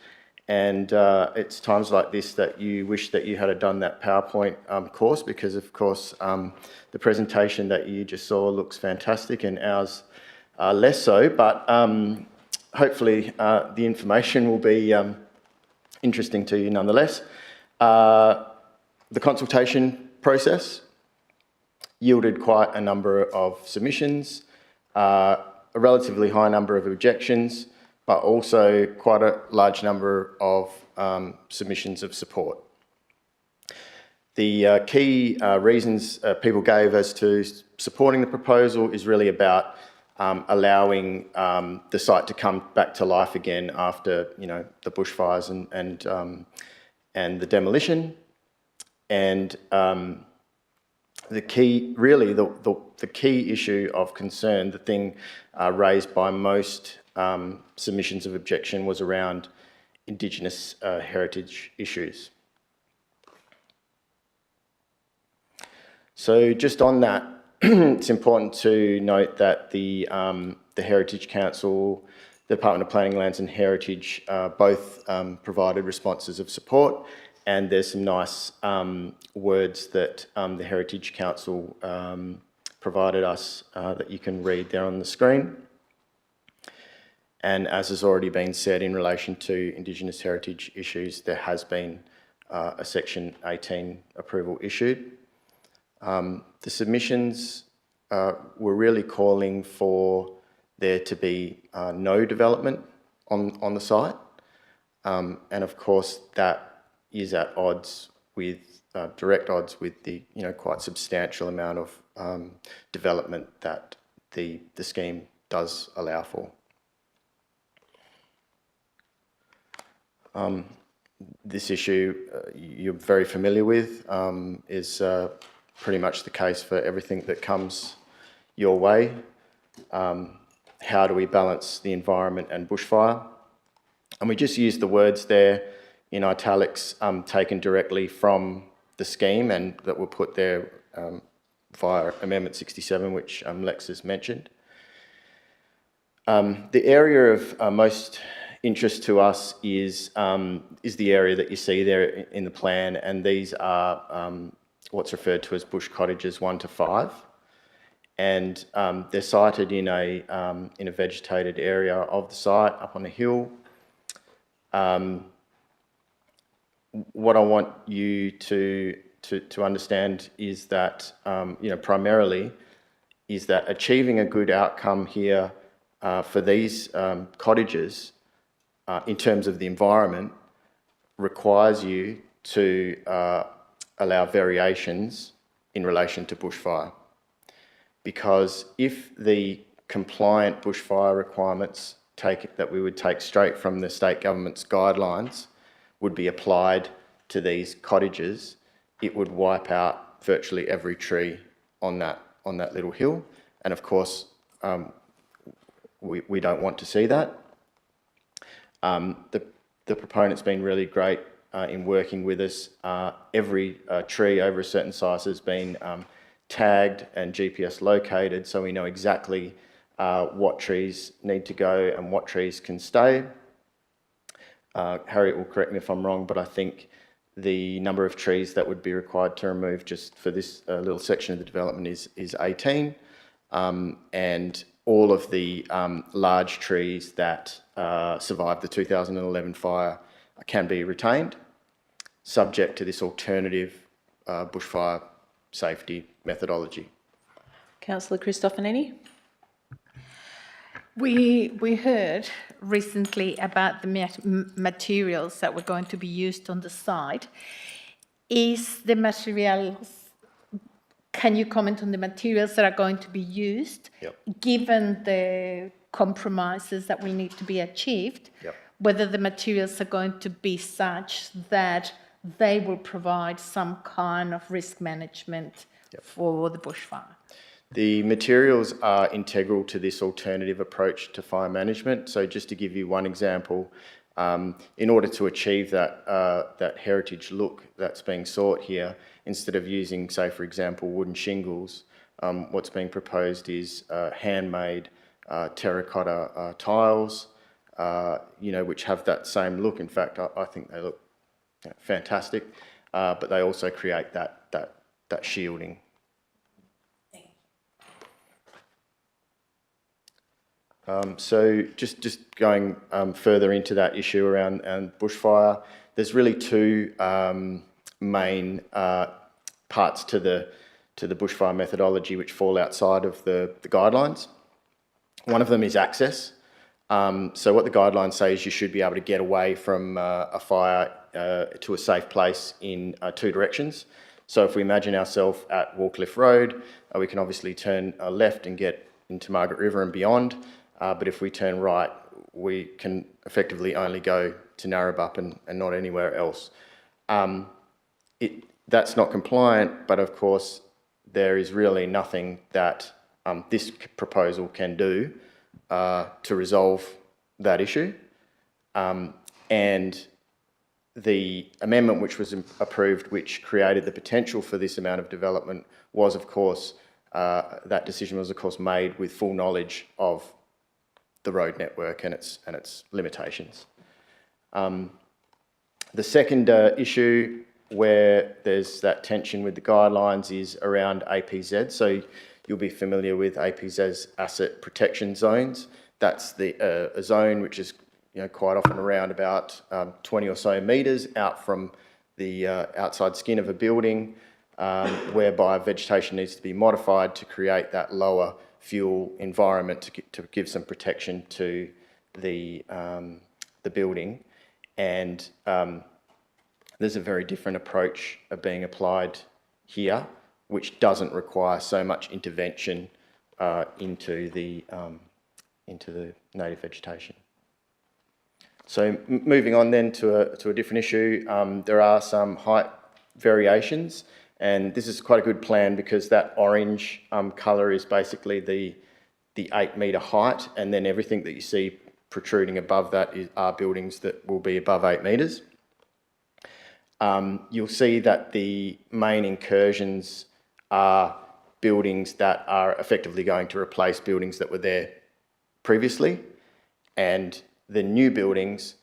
And it's times like this that you wish that you had done that PowerPoint course, because of course the presentation that you just saw looks fantastic and ours less so, but hopefully the information will be interesting to you nonetheless. The consultation process yielded quite a number of submissions, a relatively high number of objections, but also quite a large number of submissions of support. The key reasons people gave as to supporting the proposal is really about allowing the site to come back to life again after, you know, the bushfires and the demolition. And the key, really, the key issue of concern, the thing raised by most submissions of objection was around Indigenous heritage issues. So just on that, it's important to note that the Heritage Council, the Department of Planning, Lands and Heritage both provided responses of support, and there's some nice words that the Heritage Council provided us that you can read there on the screen. And as has already been said in relation to Indigenous heritage issues, there has been a Section 18 approval issued. The submissions were really calling for there to be no development on the site. And of course, that is at odds with, direct odds with the quite substantial amount of development that the scheme does allow for. This issue you're very familiar with, is pretty much the case for everything that comes your way. How do we balance the environment and bushfire? And we just use the words there in italics taken directly from the scheme and that were put there via Amendment 67, which Lex has mentioned. The area of most interest to us is the area that you see there in the plan, and these are what's referred to as bush cottages 1 to 5, and they're sited in a vegetated area of the site up on a hill. What I want you to understand is that primarily is that achieving a good outcome here for these cottages in terms of the environment requires you to allow variations in relation to bushfire. Because if the compliant bushfire requirements that we would take straight from the state government's guidelines would be applied to these cottages, it would wipe out virtually every tree on that little hill. And of course, we don't want to see that. The proponent's been really great in working with us. Every tree over a certain size has been tagged and GPS located, so we know exactly what trees need to go and what trees can stay. Harriet will correct me if I'm wrong, but I think the number of trees that would be required to remove just for this little section of the development is 18. And all of the large trees that survived the 2011 fire can be retained, subject to this alternative bushfire safety methodology. Councillor Christofanini. We heard recently about the materials that were going to be used on the site. Can you comment on the materials that are going to be used, given the compromises that will need to be achieved, whether the materials are going to be such that they will provide some kind of risk management for the bushfire? The materials are integral to this alternative approach to fire management. So just to give you one example, in order to achieve that heritage look that's being sought here, instead of using, say, for example, wooden shingles, what's being proposed is handmade terracotta tiles, which have that same look. In fact, I think they look fantastic, but they also create that shielding. So just going further into that issue around bushfire, there's really two main parts to the bushfire methodology which fall outside of the guidelines. One of them is access. So what the guidelines say is you should be able to get away from a fire to a safe place in 2 directions. So if we imagine ourselves at Warcliffe Road, we can obviously turn left and get into Margaret River and beyond. But if we turn right, we can effectively only go to Narrabeen and not anywhere else. That's not compliant, but of course there is really nothing that this proposal can do to resolve that issue. And the amendment which was approved, which created the potential for this amount of development, was of course, that decision was of course made with full knowledge of the road network and its limitations. The second issue where there's that tension with the guidelines is around APZ. So you'll be familiar with APZ's asset protection zones. That's a zone which is quite often around about 20 or so metres out from the outside skin of a building, whereby vegetation needs to be modified to create that lower fuel environment to give some protection to the building. And there's a very different approach of being applied here, which doesn't require so much intervention into the native vegetation. So moving on then to a different issue, there are some height variations, and this is quite a good plan because that orange colour is basically the 8 metre height, and then everything that you see protruding above that are buildings that will be above 8 metres. You'll see that the main incursions are buildings that are effectively going to replace buildings that were there previously, and the new buildings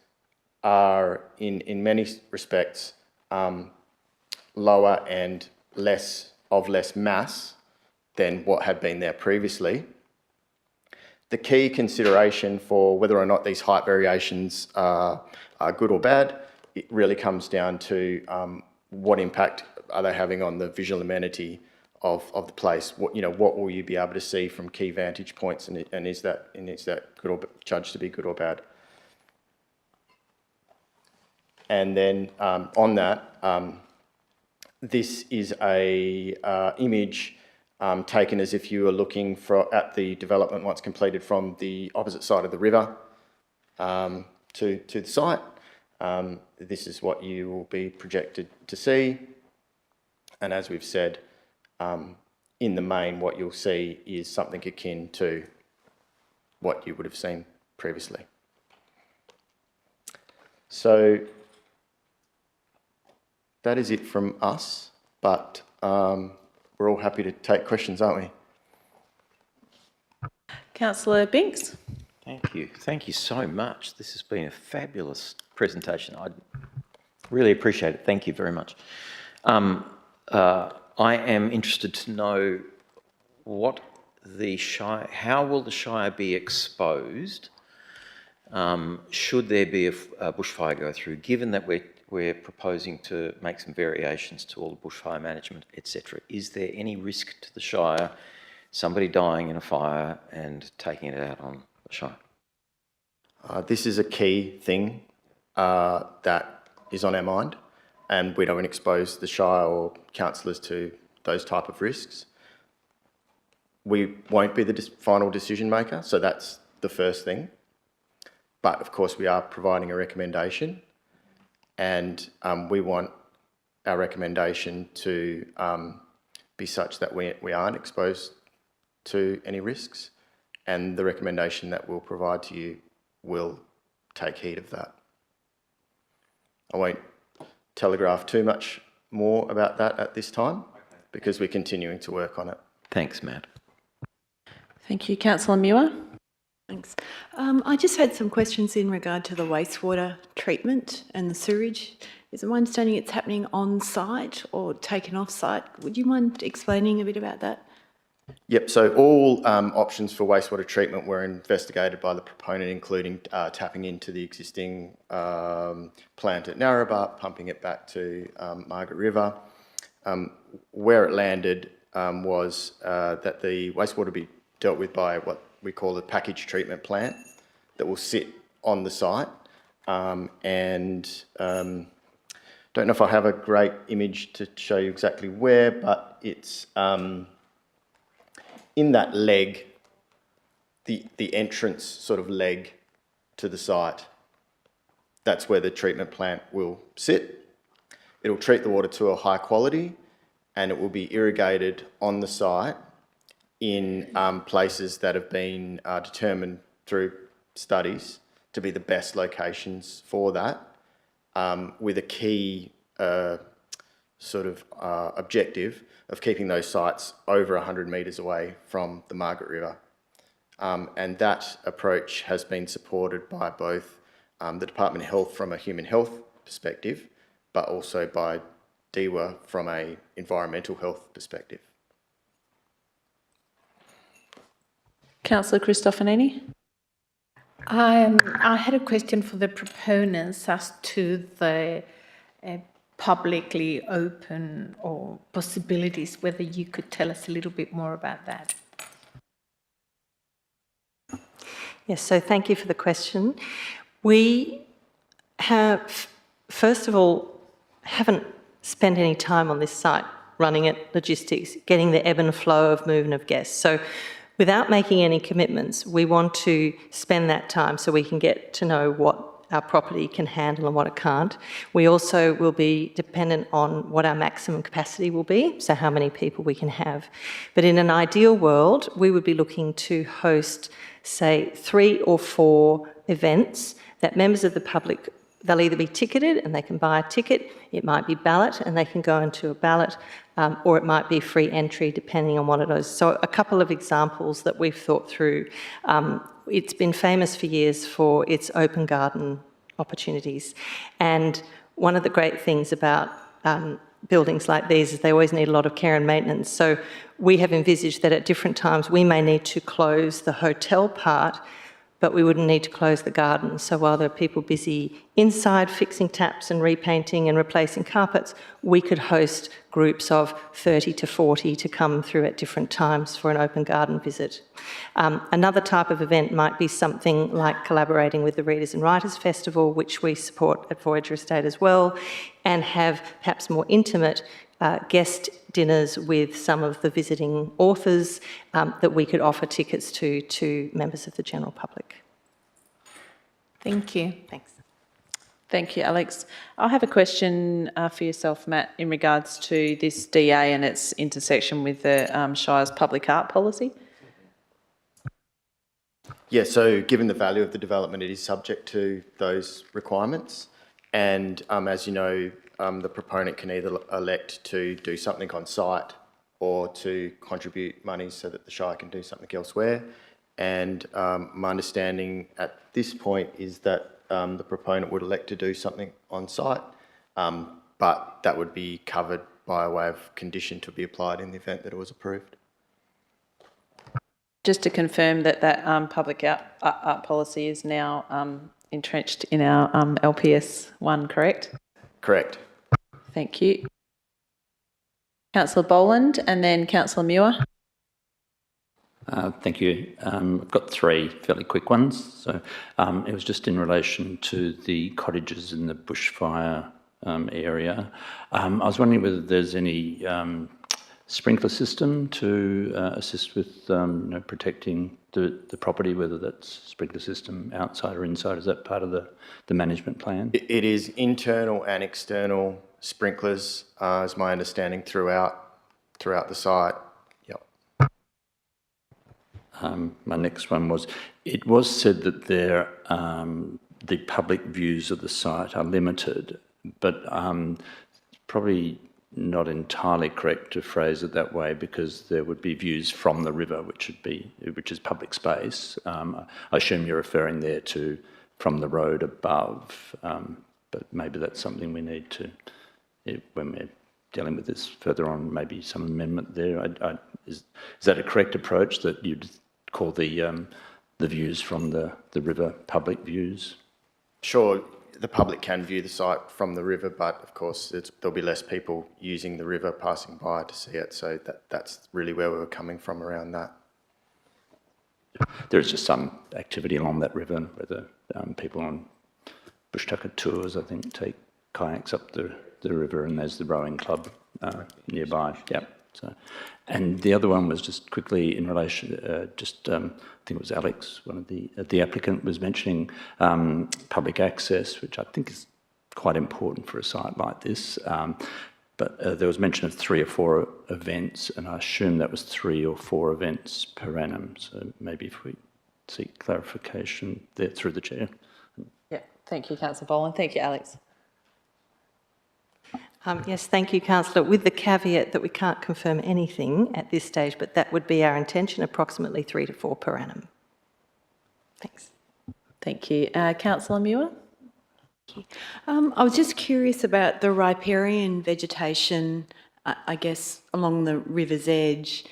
are in many respects lower and less mass than what had been there previously. The key consideration for whether or not these height variations are good or bad, it really comes down to what impact are they having on the visual amenity of the place. What will you be able to see from key vantage points, and is that good or judged to be good or bad? And then on that, this is a image taken as if you were looking at the development once completed from the opposite side of the river to the site. This is what you will be projected to see. And as we've said, in the main, what you'll see is something akin to what you would have seen previously. So that is it from us, but we're all happy to take questions, aren't we? Councillor Binks. Thank you. Thank you so much. This has been a fabulous presentation. I really appreciate it. Thank you very much. I am interested to know how will the Shire be exposed should there be a bushfire go through, given that we're proposing to make some variations to all the bushfire management, etc. Is there any risk to the Shire, somebody dying in a fire and taking it out on the Shire? This is a key thing that is on our mind, and we don't expose the Shire or councillors to those type of risks. We won't be the final decision maker, so that's the first thing. But of course we are providing a recommendation, and we want our recommendation to be such that we aren't exposed to any risks, and the recommendation that we'll provide to you will take heed of that. I won't telegraph too much more about that at this time, because we're continuing to work on it. Thanks, Matt. Thank you. Councillor Muir. Thanks. I just had some questions in regard to the wastewater treatment and the sewage. Is it my understanding it's happening on site or taken off site? Would you mind explaining a bit about that? Yep, so all options for wastewater treatment were investigated by the proponent, including tapping into the existing plant at Narrabah, pumping it back to Margaret River. Where it landed was that the wastewater be dealt with by what we call the package treatment plant that will sit on the site. Don't know if I have a great image to show you exactly where, but it's in that leg, the entrance sort of leg to the site. That's where the treatment plant will sit. It'll treat the water to a high quality, and it will be irrigated on the site in places that have been determined through studies to be the best locations for that. with a key objective of keeping those sites over 100 metres away from the Margaret River. And that approach has been supported by both the Department of Health from a human health perspective, but also by DEWA from a environmental health perspective. Councillor Christofanini? I had a question for the proponents as to the publicly open or possibilities, whether you could tell us a little bit more about that. Yes, so thank you for the question. We have, first of all, haven't spent any time on this site running it, logistics, getting the ebb and flow of movement of guests. So without making any commitments, we want to spend that time so we can get to know what our property can handle and what it can't. We also will be dependent on what our maximum capacity will be, so how many people we can have. But in an ideal world, we would be looking to host, say, 3 or 4 events that members of the public, they'll either be ticketed and they can buy a ticket, it might be ballot and they can go into a ballot, or it might be free entry depending on what it is. So a couple of examples that we've thought through. It's been famous for years for its open garden opportunities. And one of the great things about buildings like these is they always need a lot of care and maintenance. So we have envisaged that at different times we may need to close the hotel part, but we wouldn't need to close the garden. So while there are people busy inside fixing taps and repainting and replacing carpets, we could host groups of 30 to 40 to come through at different times for an open garden visit. Another type of event might be something like collaborating with the Readers and Writers Festival, which we support at Voyager Estate as well, and have perhaps more intimate guest dinners with some of the visiting authors that we could offer tickets to members of the general public. Thank you. Thanks. Thank you, Alex. I have a question for yourself, Matt, in regards to this DA and its intersection with the Shire's public art policy. Yeah, so given the value of the development, it is subject to those requirements. And as you know, the proponent can either elect to do something on site or to contribute money so that the Shire can do something elsewhere. And my understanding at this point is that the proponent would elect to do something on site, but that would be covered by a way of condition to be applied in the event that it was approved. Just to confirm that public art policy is now entrenched in our LPS 1, correct? Correct. Thank you. Councillor Boland and then Councillor Muir. Thank you. I've got 3 fairly quick ones. So it was just in relation to the cottages in the bushfire area. I was wondering whether there's any sprinkler system to assist with protecting the property, whether that's sprinkler system outside or inside. Is that part of the management plan? It is internal and external sprinklers, is my understanding, throughout the site. Yep. My next one was, it was said that the public views of the site are limited, but probably not entirely correct to phrase it that way, because there would be views from the river, which is public space. I assume you're referring there to from the road above, but maybe that's something we need to, when we're dealing with this further on, maybe some amendment there. Is that a correct approach, that you'd call the views from the river public views? Sure. The public can view the site from the river, but of course there'll be less people using the river passing by to see it, so that's really where we were coming from around that. There is just some activity along that river, whether people on bush tucker tours, I think, take kayaks up the river, and there's the rowing club nearby. Yeah. So, and the other one was just quickly in relation, I think it was Alex, one of the applicant, was mentioning public access, which I think is quite important for a site like this. But there was mention of 3 or 4 events, and I assume that was 3 or 4 events per annum. So maybe if we seek clarification there through the chair. Yeah, thank you, Councillor Boland. Thank you, Alex. Yes, thank you, councillor. With the caveat that we can't confirm anything at this stage, but that would be our intention, approximately 3 to 4 per annum. Thanks. Thank you. Councillor Muir? I was just curious about the riparian vegetation, I guess, along the river's edge,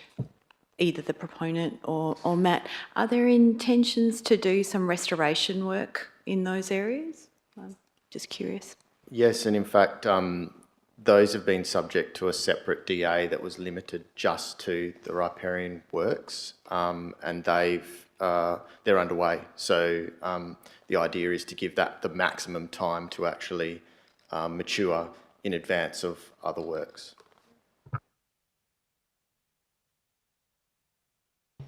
either the proponent or Matt. Are there intentions to do some restoration work in those areas? I'm just curious. Yes, and in fact, those have been subject to a separate DA that was limited just to the riparian works, and they're underway. So the idea is to give that the maximum time to actually mature in advance of other works.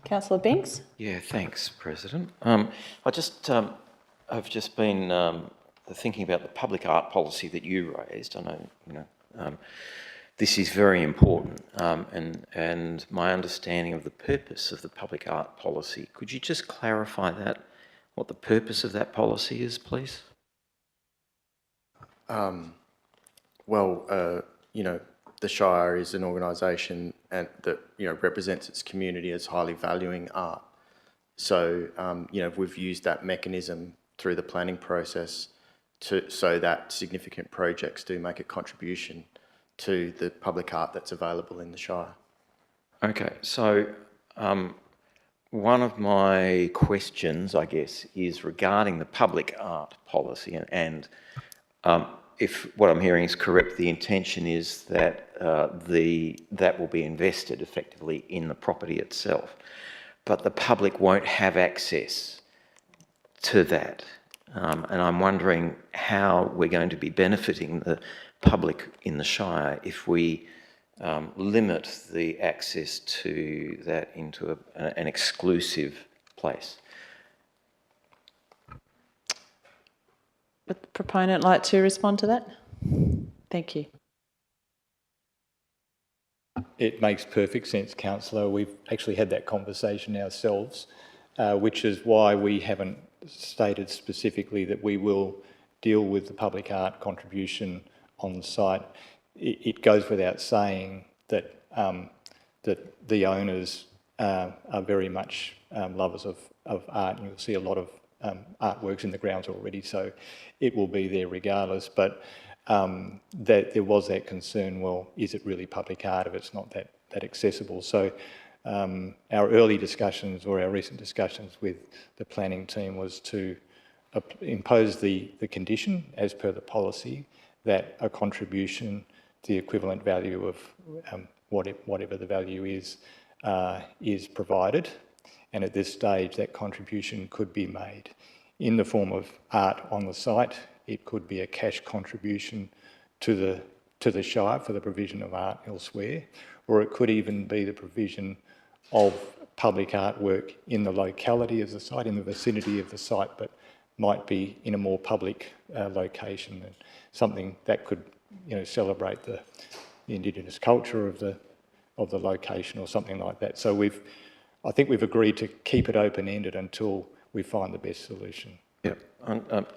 Councillor Binks? Yeah, thanks, President. I've just been thinking about the public art policy that you raised. I know, this is very important, and my understanding of the purpose of the public art policy. Could you just clarify that, what the purpose of that policy is, please? The Shire is an organisation that represents its community as highly valuing art. So we've used that mechanism through the planning process so that significant projects do make a contribution to the public art that's available in the Shire. Okay, so one of my questions, I guess, is regarding the public art policy, and if what I'm hearing is correct, the intention is that that will be invested effectively in the property itself, but the public won't have access to that. And I'm wondering how we're going to be benefiting the public in the Shire if we limit the access to that into an exclusive place. Would the proponent like to respond to that? Thank you. It makes perfect sense, councillor. We've actually had that conversation ourselves, which is why we haven't stated specifically that we will deal with the public art contribution on the site. It goes without saying that that the owners are very much lovers of art, and you'll see a lot of artworks in the grounds already, so it will be there regardless. But that there was that concern, well, is it really public art if it's not that accessible? So our early discussions, or our recent discussions with the planning team, was to impose the condition as per the policy that a contribution, the equivalent value of whatever the value is provided. And at this stage, that contribution could be made in the form of art on the site. It could be a cash contribution to the Shire for the provision of art elsewhere, or it could even be the provision of public artwork in the locality of the site, in the vicinity of the site, but might be in a more public location, and something that could, celebrate the Indigenous culture of the location, or something like that. So I think we've agreed to keep it open-ended until we find the best solution. Yeah,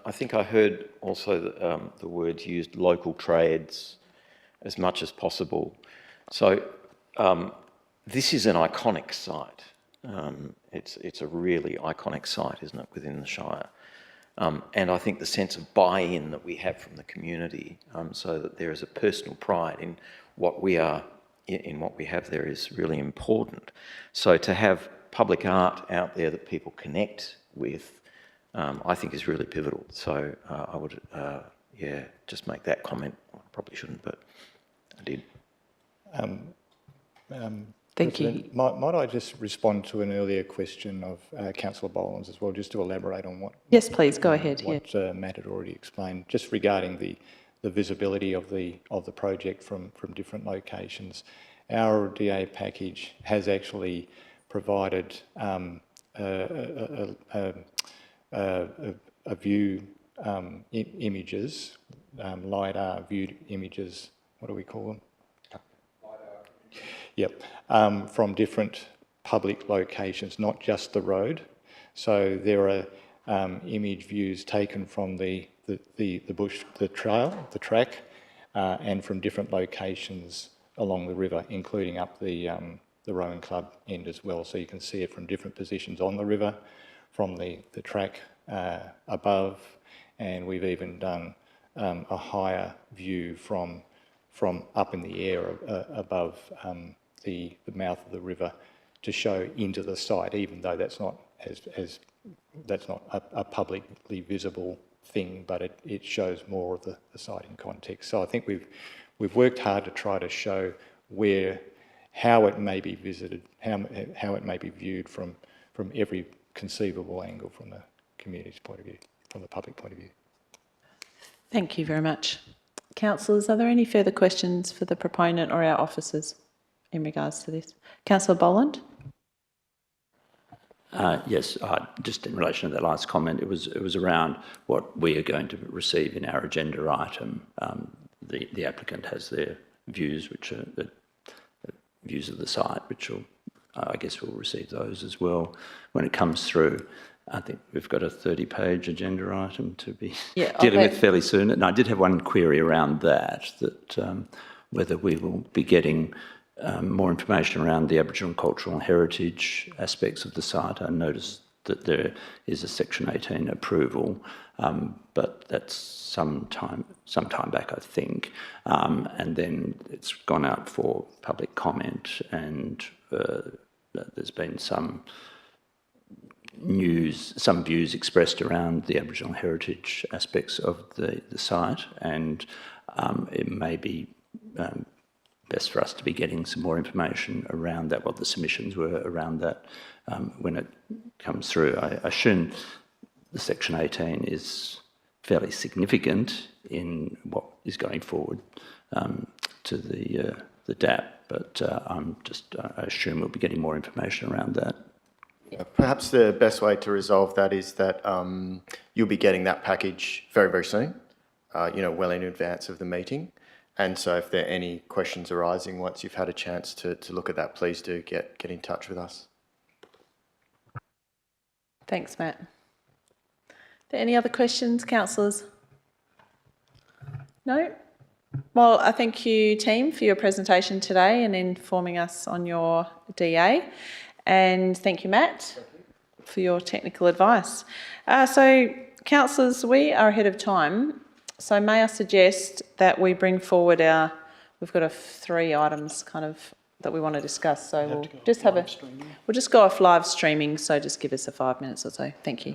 I think I heard also the words used, local trades, as much as possible. So this is an iconic site. It's a really iconic site, isn't it, within the Shire? And I think the sense of buy-in that we have from the community, so that there is a personal pride in what we have there, is really important. So to have public art out there that people connect with, I think is really pivotal. So I would, just make that comment. I probably shouldn't, but I did. Thank you. Might I just respond to an earlier question of Councillor Boland's as well, just to elaborate on what... Yes, please, go ahead. What Matt had already explained, just regarding the visibility of the project from different locations. Our DA package has actually provided a view images, LiDAR viewed images, what do we call them? Yep, from different public locations, not just the road. So there are image views taken from the bush, the trail, the track, and from different locations along the river, including up the rowing club end as well. So you can see it from different positions on the river, from the track above, and we've even done a higher view from up in the air above the mouth of the river to show into the site, even though that's not that's not a publicly visible thing, but it shows more of the site in context. So I think we've worked hard to try to show how it may be visited, how it may be viewed from every conceivable angle from the community's point of view, from the public point of view. Thank you very much. Councillors, are there any further questions for the proponent or our officers in regards to this? Councillor Boland? Yes, just in relation to that last comment, it was around what we are going to receive in our agenda item. The applicant has their views, which are the views of the site, which will, I guess we'll receive those as well when it comes through. I think we've got a 30-page agenda item to be dealing with fairly soon. And I did have one query around that whether we will be getting more information around the Aboriginal cultural and heritage aspects of the site. I noticed that there is a Section 18 approval, but that's some time back, I think. And then it's gone out for public comment, and there's been some views expressed around the Aboriginal heritage aspects of the site, and it may be best for us to be getting some more information around that, what the submissions were around that when it comes through. I assume the Section 18 is fairly significant in what is going forward to the DAP, but I assume we'll be getting more information around that. Perhaps the best way to resolve that is that you'll be getting that package very, very soon, well in advance of the meeting. And so if there are any questions arising once you've had a chance to look at that, please do get in touch with us. Thanks, Matt. Are there any other questions, councillors? No? Well, I thank you, team, for your presentation today and informing us on your DA. And thank you, Matt, for your technical advice. So, councillors, we are ahead of time. So may I suggest that we bring forward we've got 3 items kind of that we want to discuss. So we'll just go off live streaming. So just give us 5 minutes or so. Thank you.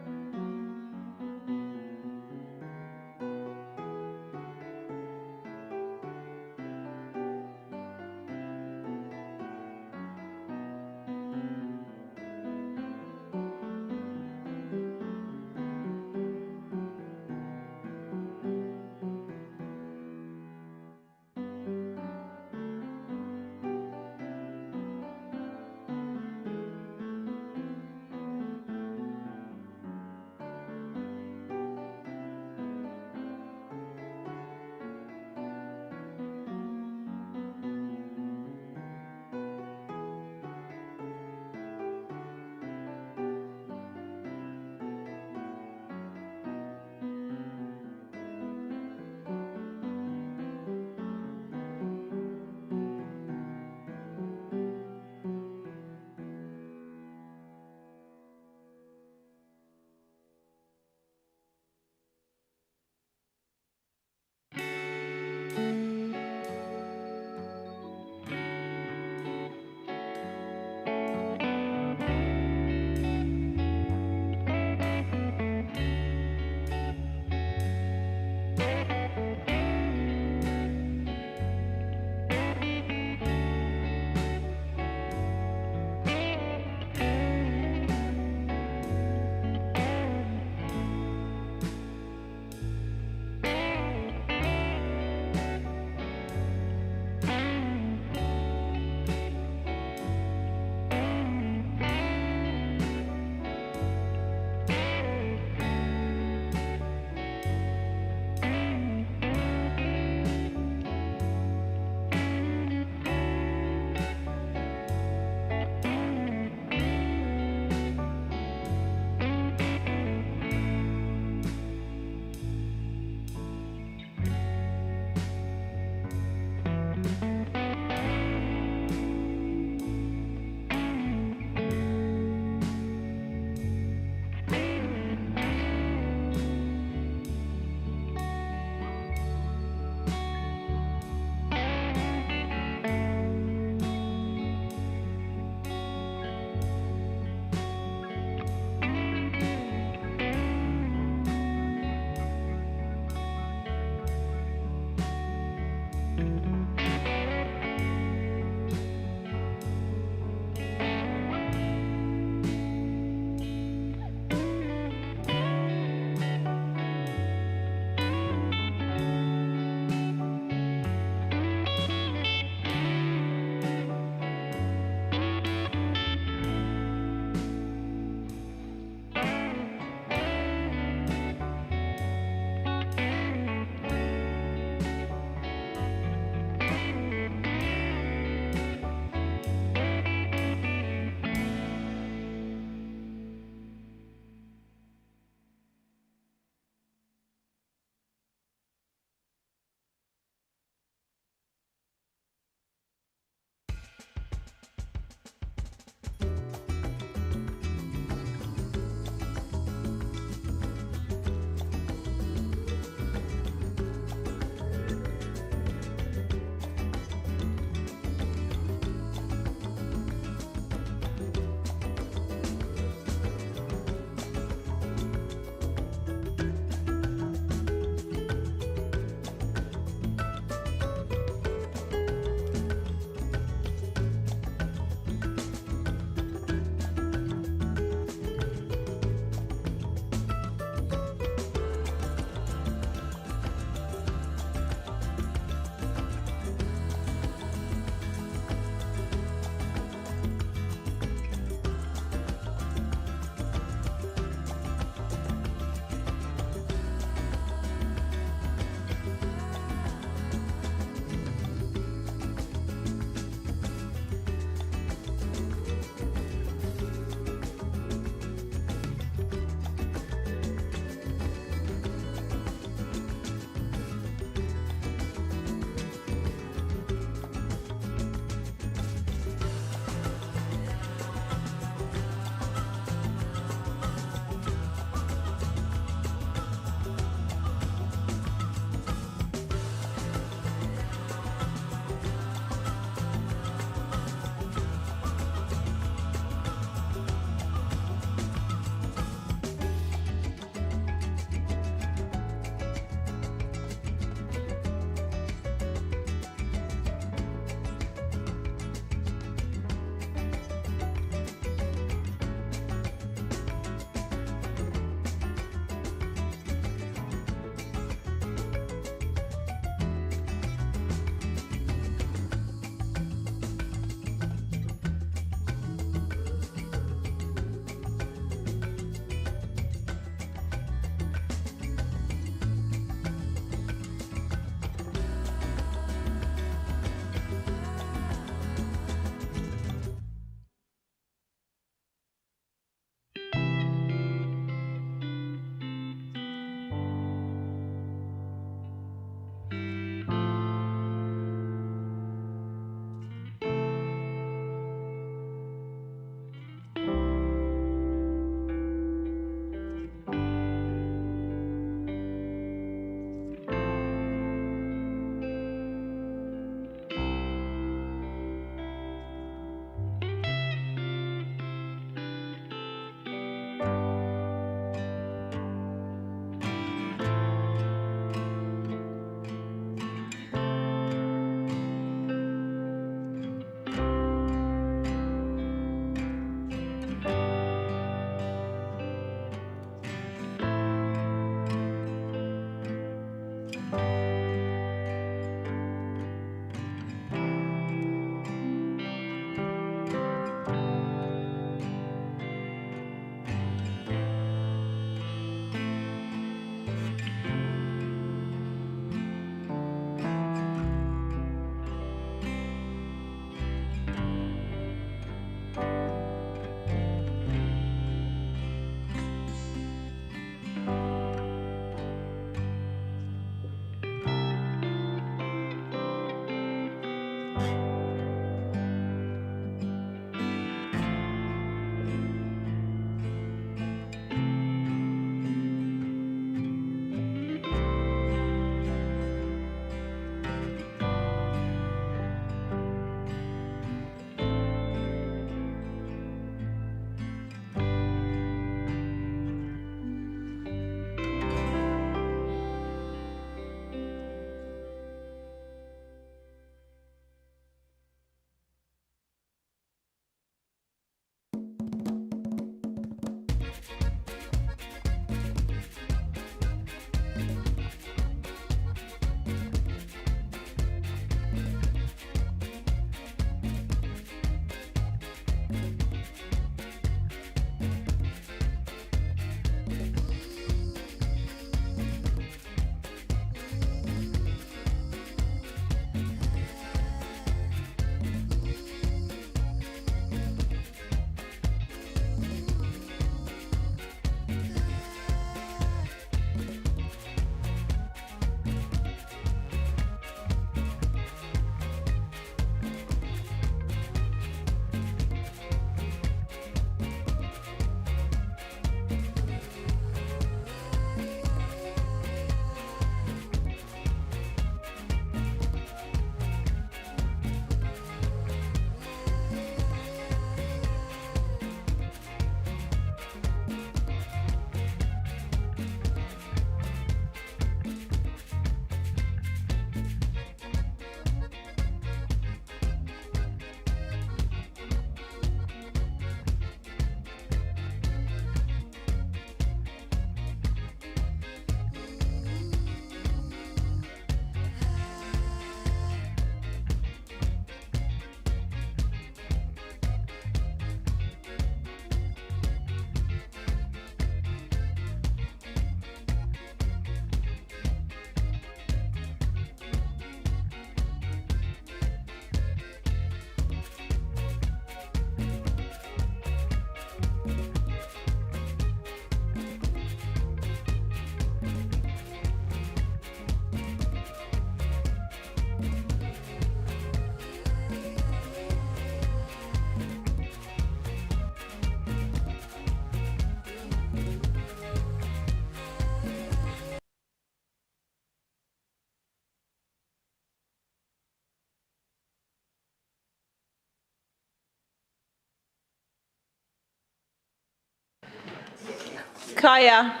Kaya.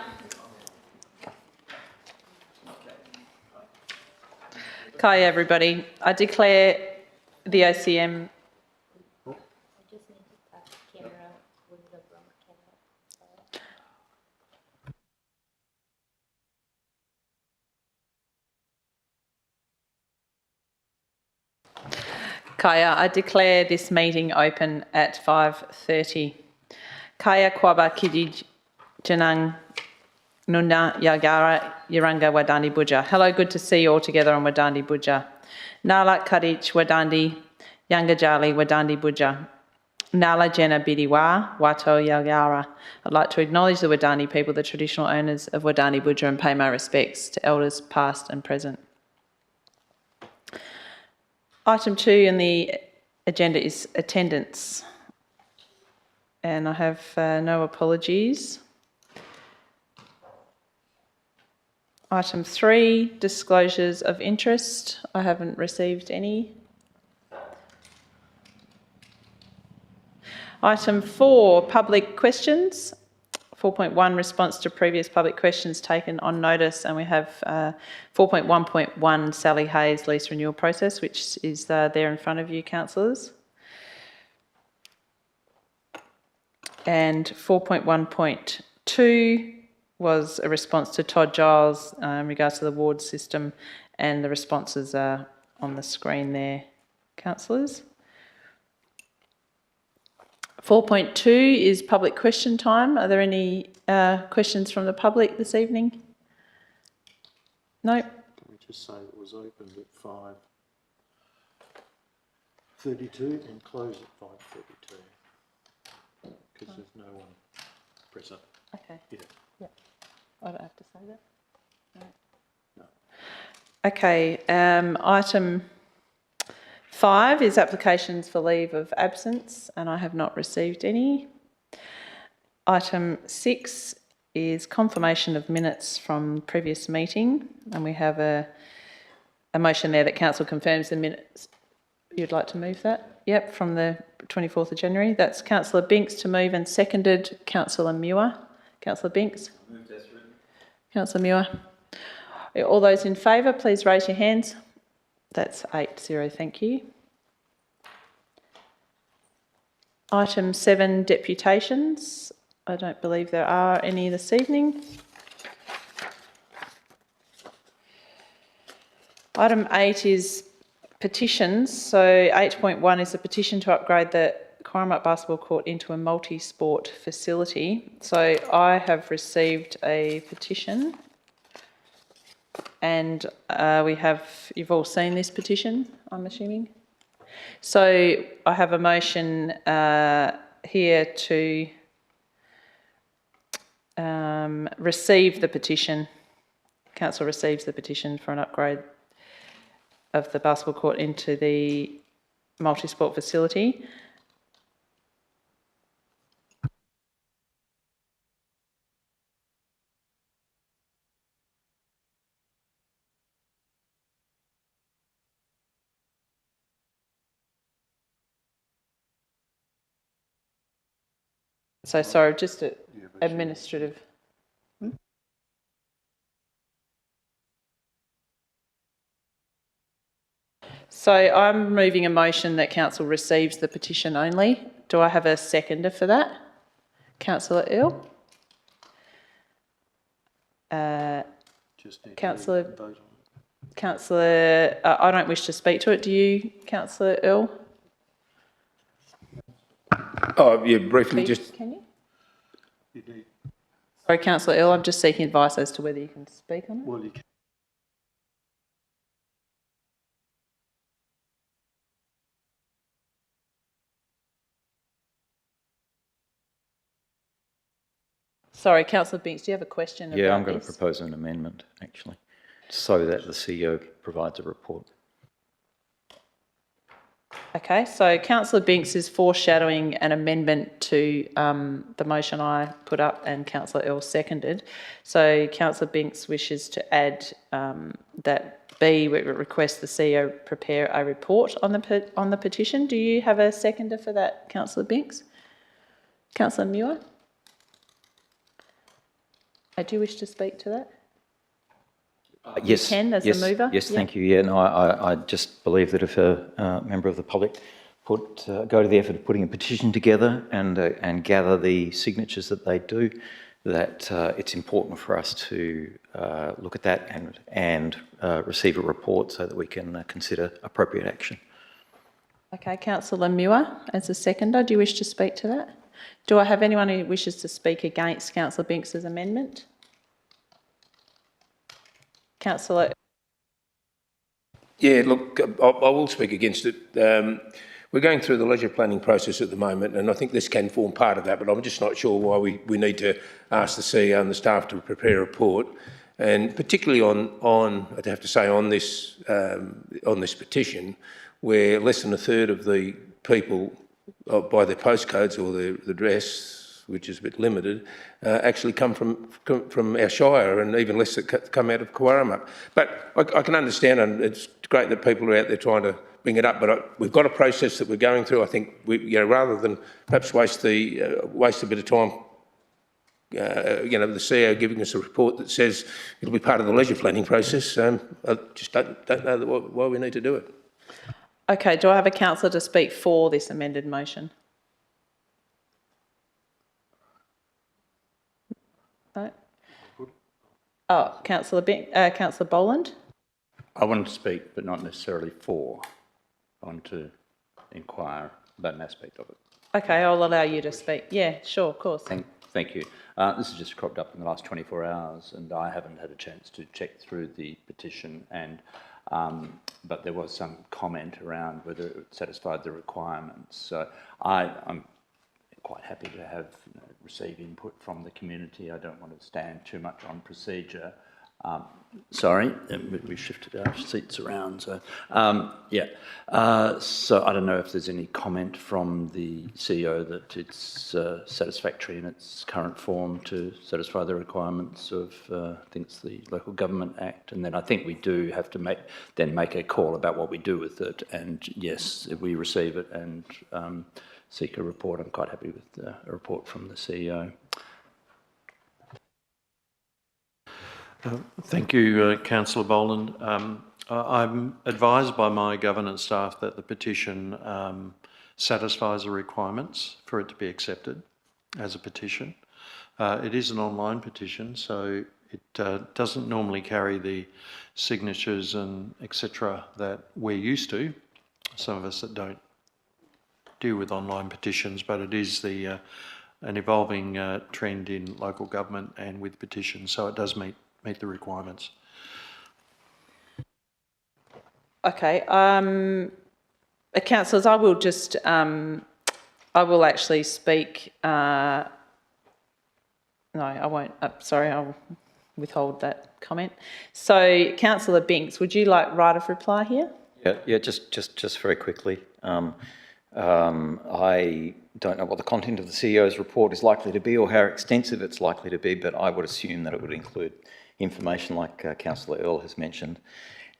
Kaya, everybody. I declare the OCM. Kaya, I declare this meeting open at 5:30. Kaya kwaba kidi janang nunda yagara yaranga wadandi buja. Hello, good to see you all together on Wadandi Buja. Nala kadich wadandi yangajali wadandi buja. Nala jena bidiwa wato yagara. I'd like to acknowledge the Wadani people, the traditional owners of Wadani Buja, and pay my respects to elders past and present. Item 2 in the agenda is attendance, and I have no apologies. Item 3, disclosures of interest. I haven't received any. Item 4, public questions. 4.1, response to previous public questions taken on notice, and we have 4.1.1, Sally Hayes lease renewal process, which is there in front of you, councillors. And 4.1.2 was a response to Todd Giles in regards to the ward system, and the responses are on the screen there, councillors. 4.2 is public question time. Are there any questions from the public this evening? No? Can we just say it was opened at 5:32 and closed at 5:32? Because there's no one present. Okay. Yeah. Yeah. I don't have to say that. No. Okay. Item 5 is applications for leave of absence, and I have not received any. Item 6 is confirmation of minutes from previous meeting, and we have a motion there that council confirms the minutes. You'd like to move that? Yep, from the 24th of January. That's Councillor Binks to move, and seconded Councillor Muir. Councillor Binks? Moved as written. Councillor Muir? All those in favour, please raise your hands. That's 8-0, thank you. Item 7, deputations. I don't believe there are any this evening. Item 8 is petitions. So 8.1 is a petition to upgrade the Corrimup Basketball Court into a multi-sport facility. So I have received a petition, and you've all seen this petition, I'm assuming. So I have a motion here to receive the petition. Council receives the petition for an upgrade of the basketball court into the multi-sport facility. So sorry, just administrative. So I'm moving a motion that council receives the petition only. Do I have a seconder for that? Councillor Earl? Councillor, I don't wish to speak to it. Do you, Councillor Earl? Oh, yeah, briefly, Please, can you? Sorry, Councillor Earl, I'm just seeking advice as to whether you can speak on it. Well, you can. Sorry, Councillor Binks, do you have a question about this? Yeah, I'm going to propose an amendment, actually, so that the CEO provides a report. Okay, so Councillor Binks is foreshadowing an amendment to the motion I put up and Councillor Earl seconded. So Councillor Binks wishes to add that B, we request the CEO prepare a report on the petition. Do you have a seconder for that, Councillor Binks? Councillor Muir? Do you wish to speak to that? Yes. can as a yes, mover? Yes, Yeah. thank you. Yeah, no, I just believe that if a member of the public go to the effort of putting a petition together and gather the signatures that they do, that it's important for us to look at that and receive a report so that we can consider appropriate action. Okay, Councillor Muir, as a seconder, do you wish to speak to that? Do I have anyone who wishes to speak against Councillor Binks's amendment? Councillor. Yeah, look, I will speak against it. We're going through the leisure planning process at the moment, and I think this can form part of that, but I'm just not sure why we need to ask the CEO and the staff to prepare a report. And particularly on I'd have to say, on this petition, where less than a third of the people, by their postcodes or their address, which is a bit limited, actually come from our Shire, and even less that come out of Cowarrup. But I can understand, and it's great that people are out there trying to bring it up, but we've got a process that we're going through. I think, rather than perhaps waste a bit of time, the CEO giving us a report that says it'll be part of the leisure planning process, I just don't know why we need to do it. Okay, do I have a councillor to speak for this amended motion? No. Oh, Councillor Boland? I wanted to speak, but not necessarily for. I want to inquire about an aspect of it. Okay, I'll allow you to speak. Yeah, sure, of course. Thank you. This has just cropped up in the last 24 hours, and I haven't had a chance to check through the petition, and but there was some comment around whether it satisfied the requirements. So I'm quite happy to have receive input from the community. I don't want to stand too much on procedure. Sorry, we shifted our seats around. So, so I don't know if there's any comment from the CEO that it's satisfactory in its current form to satisfy the requirements of, I think it's the Local Government Act. And then I think we do have to make a call about what we do with it. And yes, if we receive it and seek a report, I'm quite happy with a report from the CEO. Thank you, Councillor Boland. I'm advised by my governance staff that the petition satisfies the requirements for it to be accepted as a petition. It is an online petition, so it doesn't normally carry the signatures and etc. that we're used to. Some of us that don't deal with online petitions, but it is an evolving trend in local government and with petitions, so it does meet the requirements. Okay, councillors, I will just, I will actually speak, no, I won't, sorry, I'll withhold that comment. So, Councillor Binks, would you like right of reply here? Yeah, just very quickly. I don't know what the content of the CEO's report is likely to be or how extensive it's likely to be, but I would assume that it would include information like Councillor Earl has mentioned.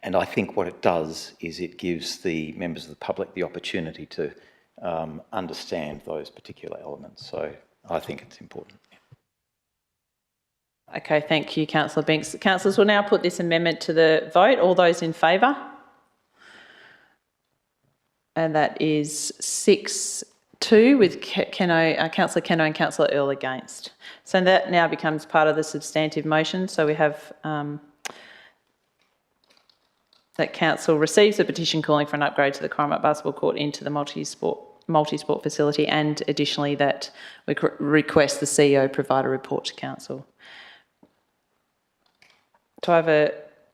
And I think what it does is it gives the members of the public the opportunity to understand those particular elements. So I think it's important. Okay, thank you, Councillor Binks. Councillors, will now put this amendment to the vote. All those in favour? And that is 6-2 with Councillor Keno and Councillor Earl against. So that now becomes part of the substantive motion. So we have that council receives a petition calling for an upgrade to the Cowarrup Basketball Court into the multi-sport facility, and additionally that we request the CEO provide a report to council. Do I have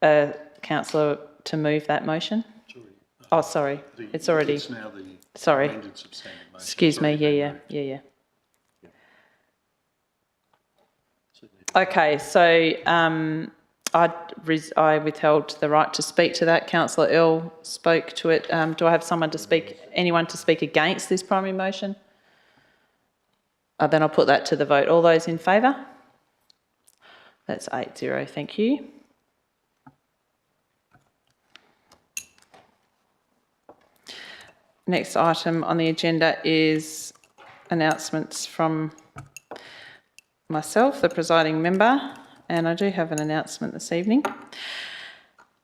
a councillor to move that motion? Oh, sorry, it's already. It's now the sorry. amended substantive motion. Excuse me. Yeah. Okay, so I withheld the right to speak to that. Councillor Earl spoke to it. Do I have anyone to speak against this primary motion? Then I'll put that to the vote. All those in favour? That's 8-0. Thank you. Next item on the agenda is announcements from myself, the presiding member. and I do have an announcement this evening.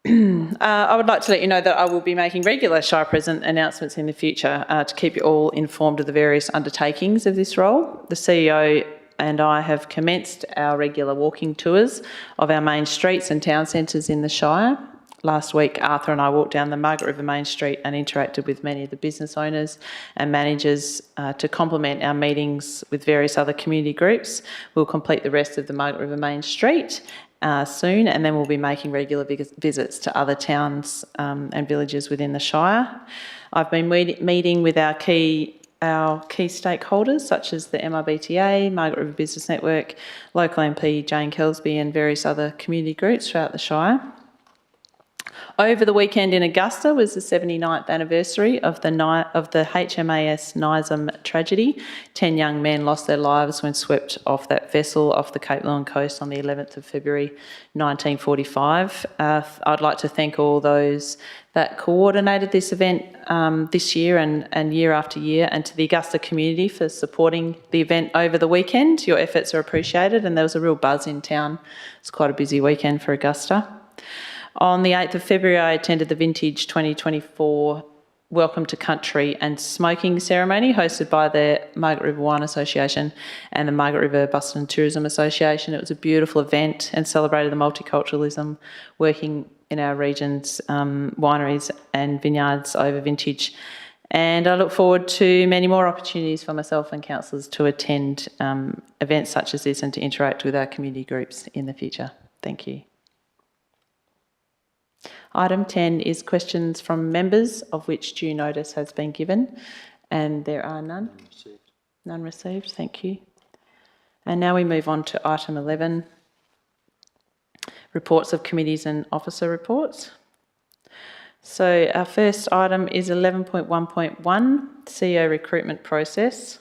I would like to let you know that I will be making regular Shire President announcements in the future to keep you all informed of the various undertakings of this role. The CEO and I have commenced our regular walking tours of our main streets and town centres in the Shire. Last week, Arthur and I walked down the Margaret River Main Street and interacted with many of the business owners and managers to complement our meetings with various other community groups. We'll complete the rest of the Margaret River Main Street soon, and then we'll be making regular visits to other towns and villages within the Shire. I've been meeting with our key stakeholders, such as the MRBTA, Margaret River Business Network, local MP Jane Kelsby and various other community groups throughout the Shire. Over the weekend in Augusta was the 79th anniversary of the HMAS Nizam tragedy. 10 young men lost their lives when swept off that vessel off the Cape Leon coast on the 11th of February 1945. I'd like to thank all those that coordinated this event this year and year after year, and to the Augusta community for supporting the event over the weekend. Your efforts are appreciated, and there was a real buzz in town. It's quite a busy weekend for Augusta. On the 8th of February, I attended the Vintage 2024 Welcome to Country and Smoking ceremony hosted by the Margaret River Wine Association and the Margaret River Bus and Tourism Association. It was a beautiful event and celebrated the multiculturalism working in our region's wineries and vineyards over vintage. And I look forward to many more opportunities for myself and councillors to attend events such as this and to interact with our community groups in the future. Thank you. Item 10 is questions from members, of which due notice has been given, and there are none. None received, thank you. And now we move on to item 11, reports of committees and officer reports. So our first item is 11.1.1, CEO recruitment process.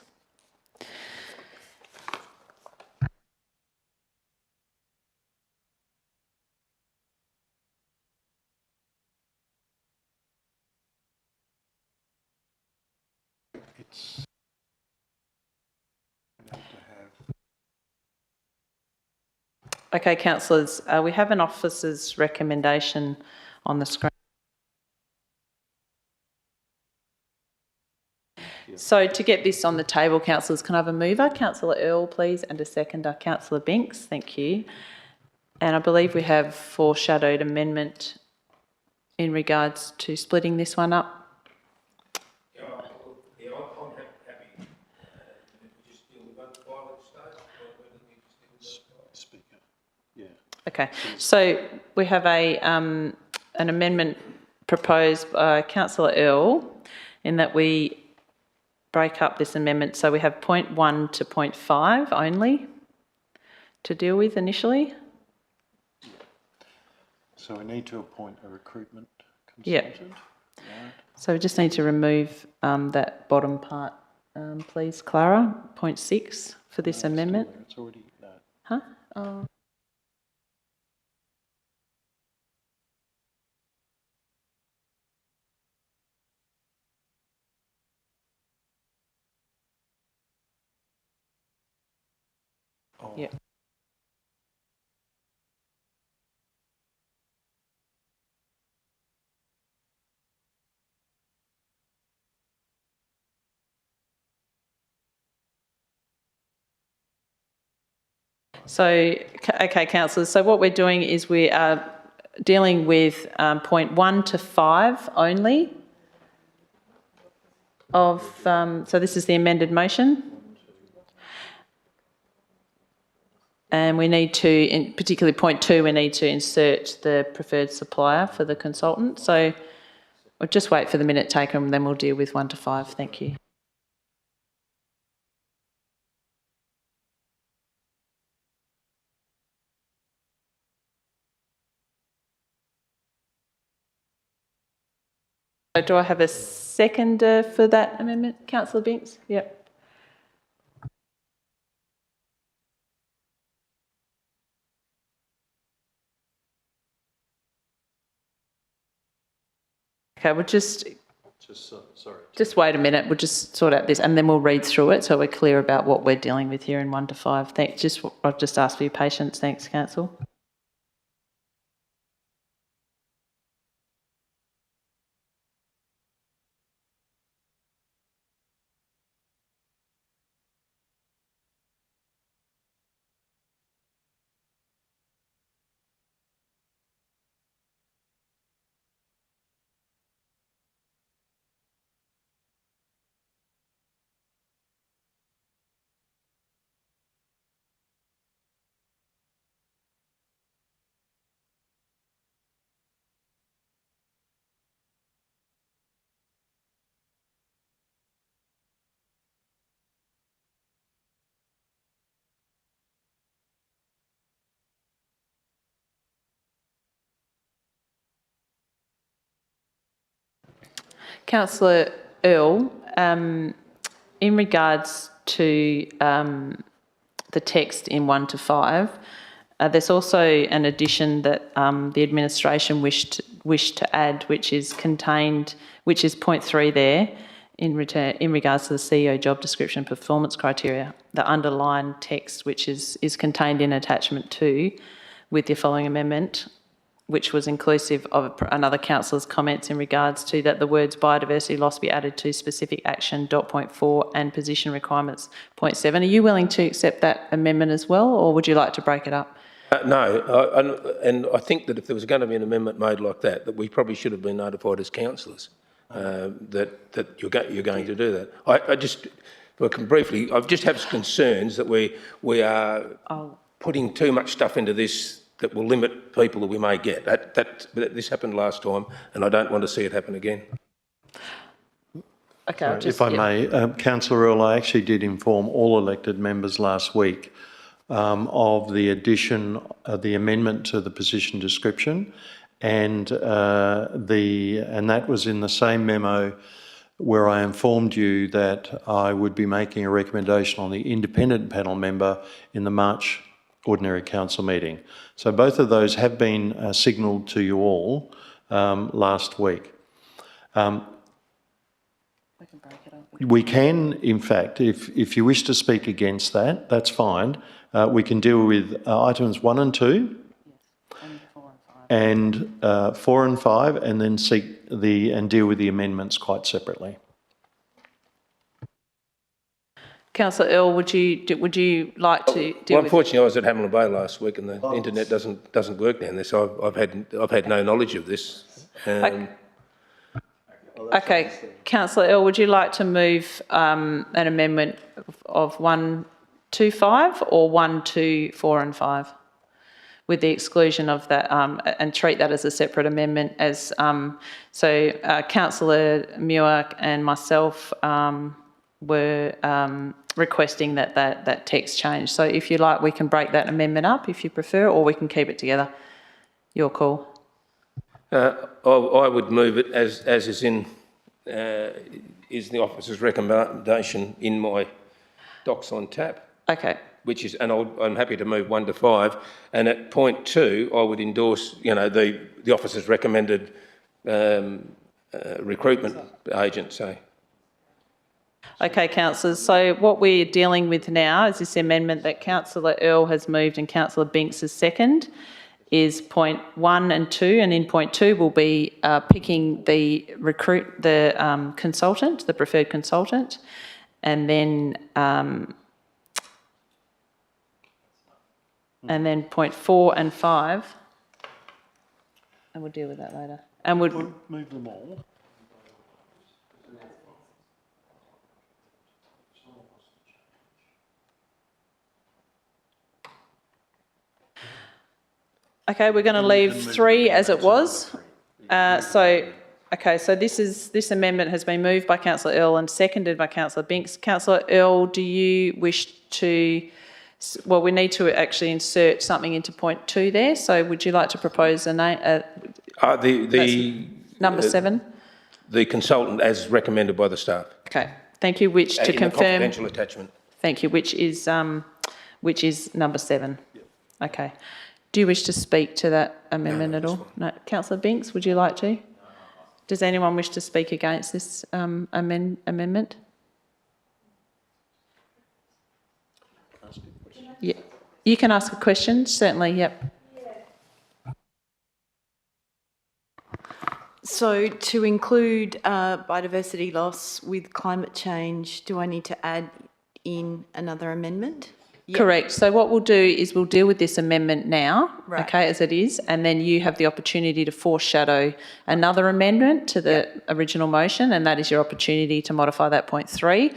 Okay, councillors, we have an officer's recommendation on the screen. So to get this on the table, councillors, can I have a mover? Councillor Earl, please, and a seconder, Councillor Binks. Thank you. And I believe we have foreshadowed amendment in regards to splitting this one up. I'm happy. Just deal with 1 to 5 at the stage. Speaker. Yeah. Okay, so we have an amendment proposed by Councillor Earl in that we break up this amendment. So we have point 1 to point 5 only to deal with initially. So we need to appoint a recruitment Yep. consultant. Right. So we just need to remove that bottom part, please, Clara, point 6 for this amendment. It's already, no. Huh? Oh. Yeah. So, okay, councillors, so what we're doing is we are dealing with point 1 to 5 only of, so this is the amended motion. And we need to, in particularly point 2, we need to insert the preferred supplier for the consultant. So we'll just wait for the minute taken and then we'll deal with 1 to 5. Thank you. Do I have a seconder for that amendment? Councillor Binks? Yep. Okay, we'll just Sorry. Just wait a minute, we'll just sort out this and then we'll read through it so we're clear about what we're dealing with here in 1 to 5. I've just asked for your patience. Thanks, Council. Councillor Earl, in regards to the text in 1 to 5, there's also an addition that the administration wished to add, which is point 3 there, in regards to the CEO job description and performance criteria. The underlined text, which is contained in attachment 2, with the following amendment, which was inclusive of another councillor's comments in regards to that the words biodiversity loss be added to specific action point 4 and position requirements point 7. Are you willing to accept that amendment as well, or would you like to break it up? No, and I think that if there was going to be an amendment made like that we probably should have been notified as councillors that you're going to do that. I just briefly, I just have concerns that we are putting too much stuff into this that will limit people that we may get. This happened last time, and I don't want to see it happen again. Okay, if I may, Councillor Earl, I actually did inform all elected members last week of the addition of the amendment to the position description, and that was in the same memo where I informed you that I would be making a recommendation on the independent panel member in the March Ordinary Council meeting. So both of those have been signalled to you all last week. We can, in fact, if you wish to speak against that, that's fine. We can deal with items 1 and 2, and 4 and 5, and then deal with the amendments quite separately. Councillor Earl, would you like to deal with? Unfortunately, I was at Hamilton Bay last week, and the internet doesn't work down there, so I've had no knowledge of this. Okay, Councillor Earl, would you like to move an amendment of 1 to 5 or 1 to 4 and 5, with the exclusion of that, and treat that as a separate amendment? As Councillor Muir and myself were requesting that text change. So if you like, we can break that amendment up if you prefer, or we can keep it together. Your call. I would move it as is in is the officer's recommendation in my docs on tap. Okay. Which is, and I'm happy to move 1 to 5, and at point 2, I would endorse, the officer's recommended recruitment agent. So. Okay, councillors. So what we're dealing with now is this amendment that Councillor Earl has moved and Councillor Binks has seconded, is point 1 and 2, and in point 2 we'll be picking the consultant, the preferred consultant, and then point 4 and 5, and we'll deal with that later. And we'll move them all. Okay, we're going to leave 3 as it was. So this amendment has been moved by Councillor Earl and seconded by Councillor Binks. Councillor Earl, do you wish to? Well, we need to actually insert something into point 2 there. So would you like to propose a name? Number 7. The consultant as recommended by the staff. Okay, thank you. Which to in confirm? The confidential attachment. Thank you. Which is number 7. Yep. Okay. Do you wish to speak to that amendment at all? No. Councillor Binks, would you like to? Does anyone wish to speak against this amendment? Yeah. You can ask a question, certainly, yep. So to include biodiversity loss with climate change, do I need to add in another amendment? Yep. Correct. So what we'll do is we'll deal with this amendment now, Right. okay, as it is, and then you have the opportunity to foreshadow another amendment to the original motion, and that is your opportunity to modify that point 3,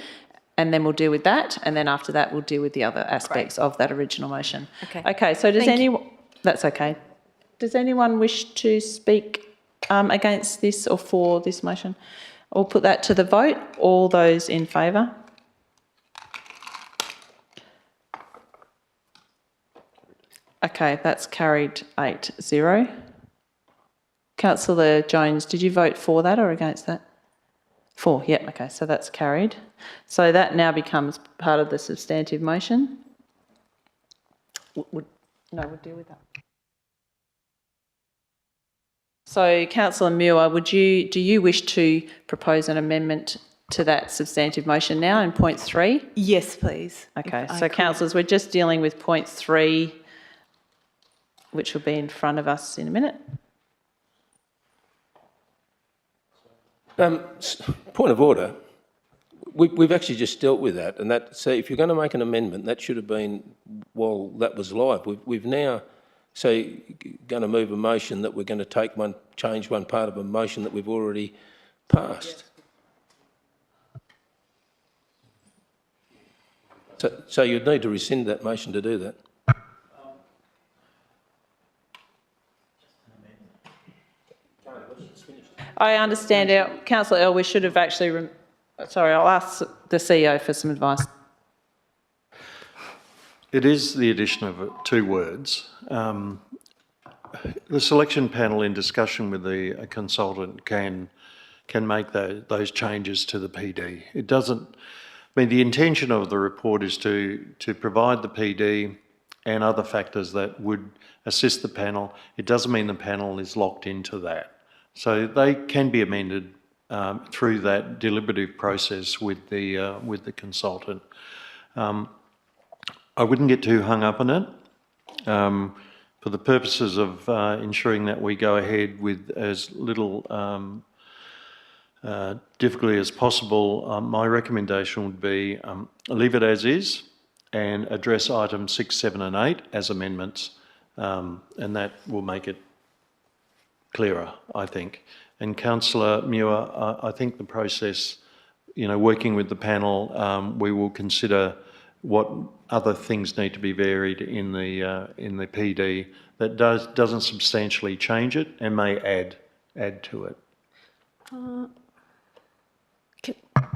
and then we'll deal with that, and then after that we'll deal with the other aspects of that original motion. Okay. Okay, so does anyone... That's okay. Does anyone wish to speak against this or for this motion? I'll put that to the vote. All those in favour? Okay, that's carried 8-0. Councillor Jones, did you vote for that or against that? For, yeah, okay, so that's carried. So that now becomes part of the substantive motion. We'll deal with that. So, Councillor Muir, do you wish to propose an amendment to that substantive motion now in point 3? Yes, please. Okay, so councillors, we're just dealing with point 3, which will be in front of us in a minute. Point of order. We've actually just dealt with that, and that. So if you're going to make an amendment, that should have been while that was live. We've now going to move a motion that we're going to change one part of a motion that we've already passed. So you'd need to rescind that motion to do that. I understand, Councillor Earl, we should have actually... Sorry, I'll ask the CEO for some advice. It is the addition of 2 words. The selection panel, in discussion with the consultant, can make those changes to the PD. It doesn't... I mean, the intention of the report is to provide the PD and other factors that would assist the panel. It doesn't mean the panel is locked into that. So they can be amended through that deliberative process with the consultant. I wouldn't get too hung up on it. For the purposes of ensuring that we go ahead with as little difficulty as possible, my recommendation would be leave it as is and address items 6, 7 and 8 as amendments, and that will make it clearer, I think. And Councillor Muir, I think the process, working with the panel, we will consider what other things need to be varied in the PD that doesn't substantially change it and may add to it.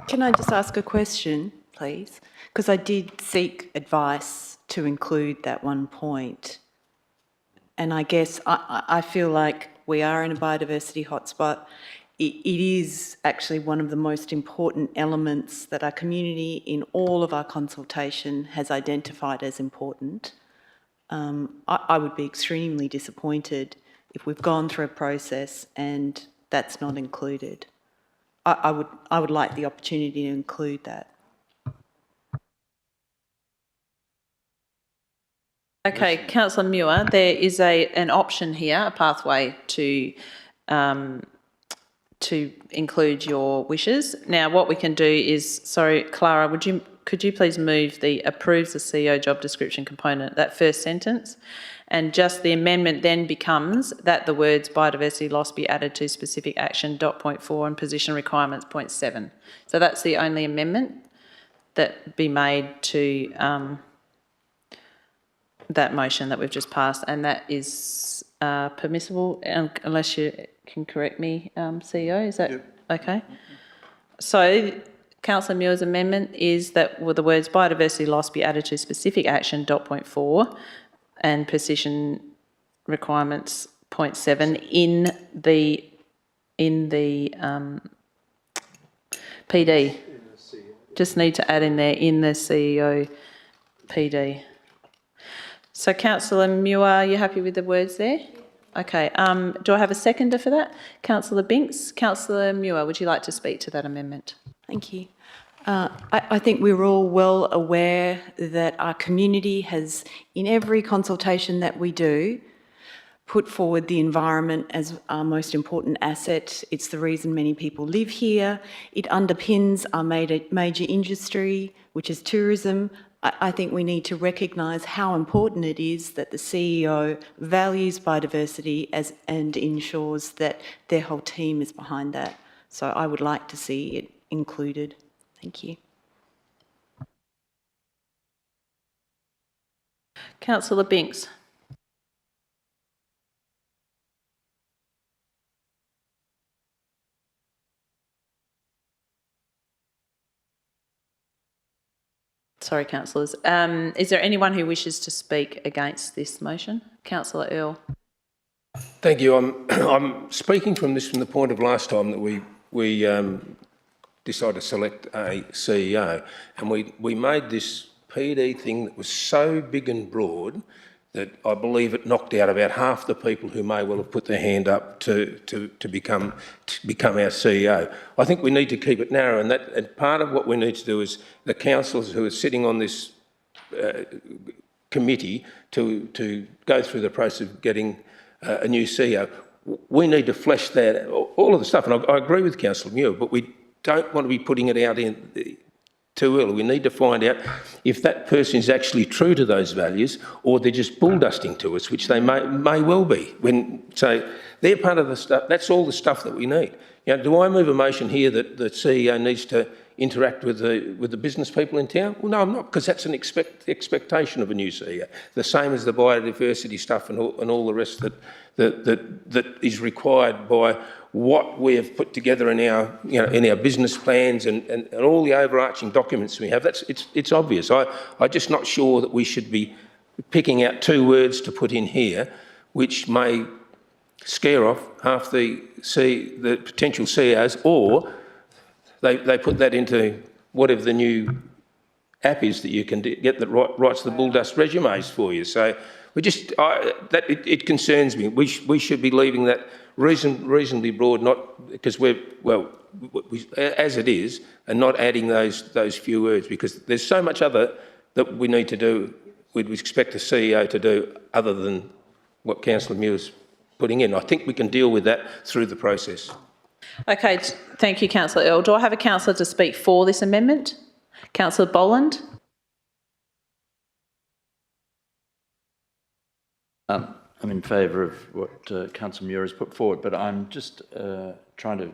Can I just ask a question, please? Because I did seek advice to include that one point. And I guess I feel like we are in a biodiversity hotspot. It is actually one of the most important elements that our community in all of our consultation has identified as important. I would be extremely disappointed if we've gone through a process and that's not included. I would like the opportunity to include that. Okay, Councillor Muir, there is an option here, a pathway to include your wishes. Now, what we can do is, sorry, Clara, could you please move the approves the CEO job description component, that first sentence, and just the amendment then becomes that the words biodiversity loss be added to specific action .point 4 and position requirements .7. So that's the only amendment that be made to that motion that we've just passed, and that is permissible unless you can correct me, CEO, is that okay? So Councillor Muir's amendment is that the words biodiversity loss be added to specific action .point 4 and precision requirements .7 in the PD. Just need to add in there in the CEO PD. So Councillor Muir, are you happy with the words there? Okay, do I have a seconder for that? Councillor Binks. Councillor Muir, would you like to speak to that amendment? Thank you. I think we're all well aware that our community has, in every consultation that we do, put forward the environment as our most important asset. It's the reason many people live here. It underpins our major industry, which is tourism. I think we need to recognise how important it is that the CEO values biodiversity and ensures that their whole team is behind that. So I would like to see it included. Thank you. Councillor Binks. Sorry, councillors. Is there anyone who wishes to speak against this motion? Councillor Earl. Thank you. I'm speaking from the point of last time that we decided to select a CEO, and we made this PD thing that was so big and broad that I believe it knocked out about half the people who may well have put their hand up to become our CEO. I think we need to keep it narrow, and part of what we need to do is the councillors who are sitting on this committee to go through the process of getting a new CEO. We need to flesh that, all of the stuff, and I agree with Councillor Muir, but we don't want to be putting it out in too early. We need to find out if that person is actually true to those values or they're just bull dusting to us, which they may well be. So they're part of the stuff, that's all the stuff that we need. You know, do I move a motion here that the CEO needs to interact with the business people in town? Well, no, I'm not, because that's an expectation of a new CEO. The same as the biodiversity stuff and all the rest that is required by what we have put together in our business plans and all the overarching documents we have. It's obvious. I'm just not sure that we should be picking out two words to put in here, which may scare off half the potential CEOs, or they put that into whatever the new app is that you can get that writes the bull dust resumes for you. So it concerns me. We should be leaving that reasonably broad, not because as it is, and not adding those few words, because there's so much other that we need to do. We'd expect a CEO to do other than what Councillor Muir's putting in. I think we can deal with that through the process. Okay, thank you, Councillor Earl. Do I have a councillor to speak for this amendment? Councillor Boland. I'm in favour of what Councillor Muir has put forward, but I'm just trying to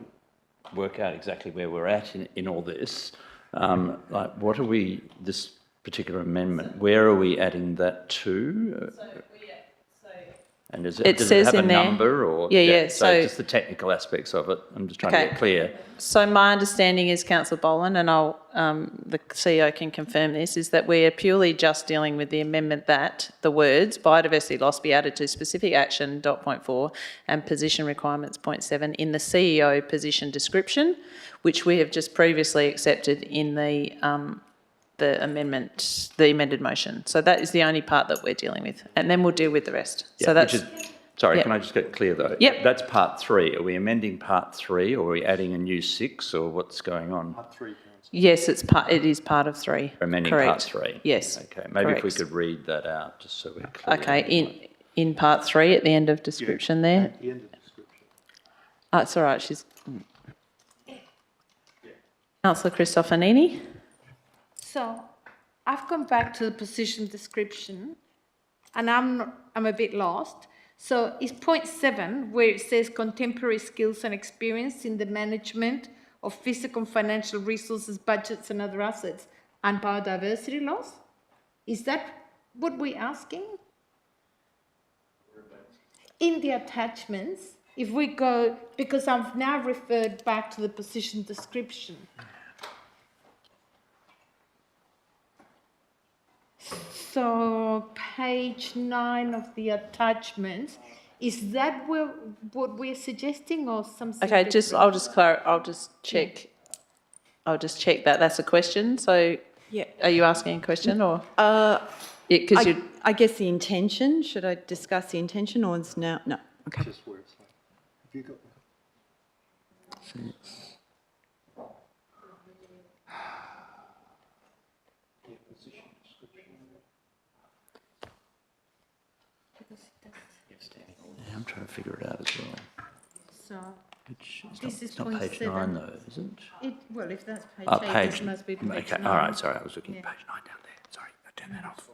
work out exactly where we're at in all this. Like, what are we, this particular amendment, where are we adding that to? And does it have a number or? Yeah. So just the technical aspects of it. I'm just trying to get clear. So my understanding is, Councillor Boland, and the CEO can confirm this, is that we are purely just dealing with the amendment that the words biodiversity loss be added to specific action .4 and position requirements .7 in the CEO position description, which we have just previously accepted in the amended motion. So that is the only part that we're dealing with, and then we'll deal with the rest. Yeah, so that's. Can I just get clear though? Yep. That's part 3. Are we amending part 3, or are we adding a new 6, or what's going on? Part 3. Yes, it is part of 3. We're amending Correct. part 3. Yes. Okay. Maybe Correct. if we could read that out, just so we're clear. Okay. In part 3 at the end of description there. At the end of description. Oh, it's all right. She's. Councillor Cristofanini. So I've gone back to the position description and I'm a bit lost. So it's .7 where it says contemporary skills and experience in the management of physical and financial resources, budgets and other assets and biodiversity loss? Is that what we're asking? In the attachments, if we go, because I've now referred back to the position description. So page 9 of the attachments, is that what we're suggesting or something? Okay, I'll just check that. That's a question. So, Yeah. are you asking a question or? I guess the intention, should I discuss the intention or is now? No. Okay. Just where it's like. Have you got Yeah, I'm trying to figure it out as well. So, It's this not, is it's not point page 7. 9 though, is it? Well, if that's page Oh, 8, page. it must be page Okay, 9. all right, sorry, I was looking Yeah. at page 9 down there. Sorry, I turned that off.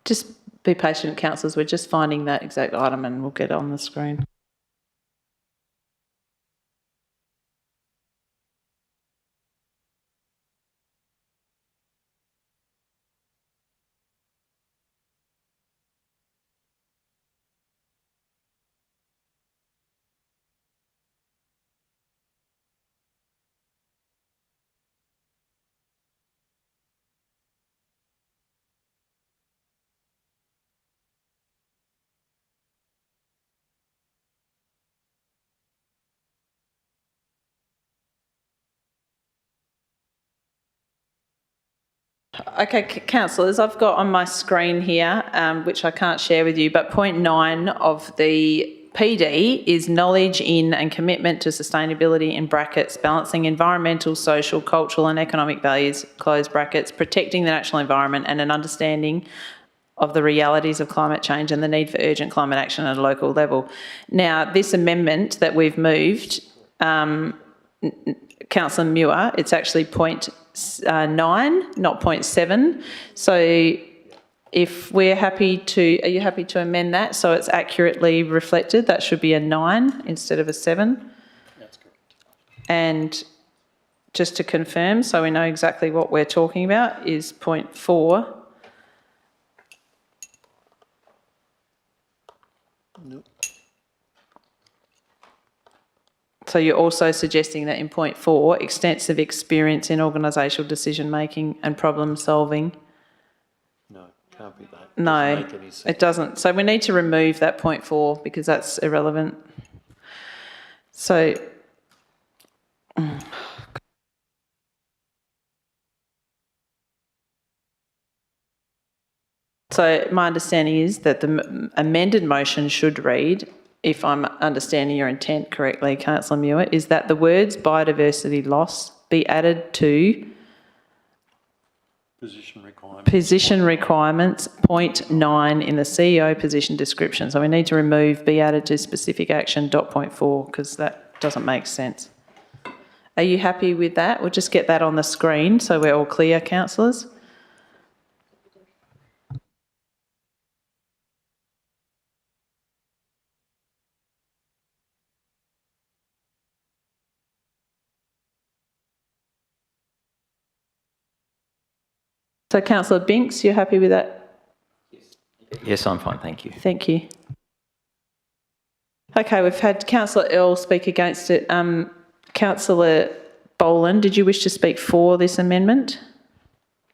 Just be patient, councillors. We're just finding that exact item and we'll get it on the screen. Okay, councillors, I've got on my screen here, which I can't share with you, but point 9 of the PD is knowledge in and commitment to sustainability in brackets, balancing environmental, social, cultural and economic values, close brackets, protecting the natural environment and an understanding of the realities of climate change and the need for urgent climate action at a local level. Now, this amendment that we've moved, Councillor Muir, it's actually point 9, not point 7. So if we're happy to, are you happy to amend that so it's accurately reflected? That should be a 9 instead of a 7. That's correct. And just to confirm, so we know exactly what we're talking about, is point 4. Nope. So you're also suggesting that in point 4, extensive experience in organisational decision making and problem solving. No, can't be that. No, Doesn't make any sense. it doesn't. So we need to remove that point 4 because that's irrelevant. So my understanding is that the amended motion should read, if I'm understanding your intent correctly, Councillor Muir, is that the words biodiversity loss be added to Position requirements. point 9 in the CEO position description. So we need to remove be added to specific action dot point 4 because that doesn't make sense. Are you happy with that? We'll just get that on the screen so we're all clear, councillors. So Councillor Binks, you're happy with that? Yes, I'm fine, thank you. Thank you. Okay, we've had Councillor Earl speak against it. Councillor Boland, did you wish to speak for this amendment?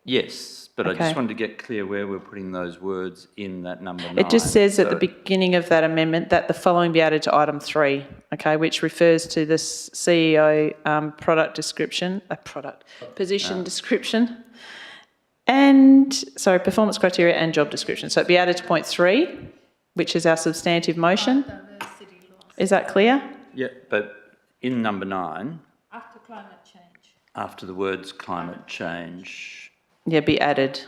Yes, but I Okay. just wanted to get clear where we're putting those words in that number 9. It just says at the So- beginning of that amendment that the following be added to item 3, okay, which refers to the CEO product description, position description, and, sorry, performance criteria and job description. So it'd be added to point 3, which is our substantive motion. Is that clear? Yeah, but in number 9, After climate change. after the words climate change, Yeah, be added.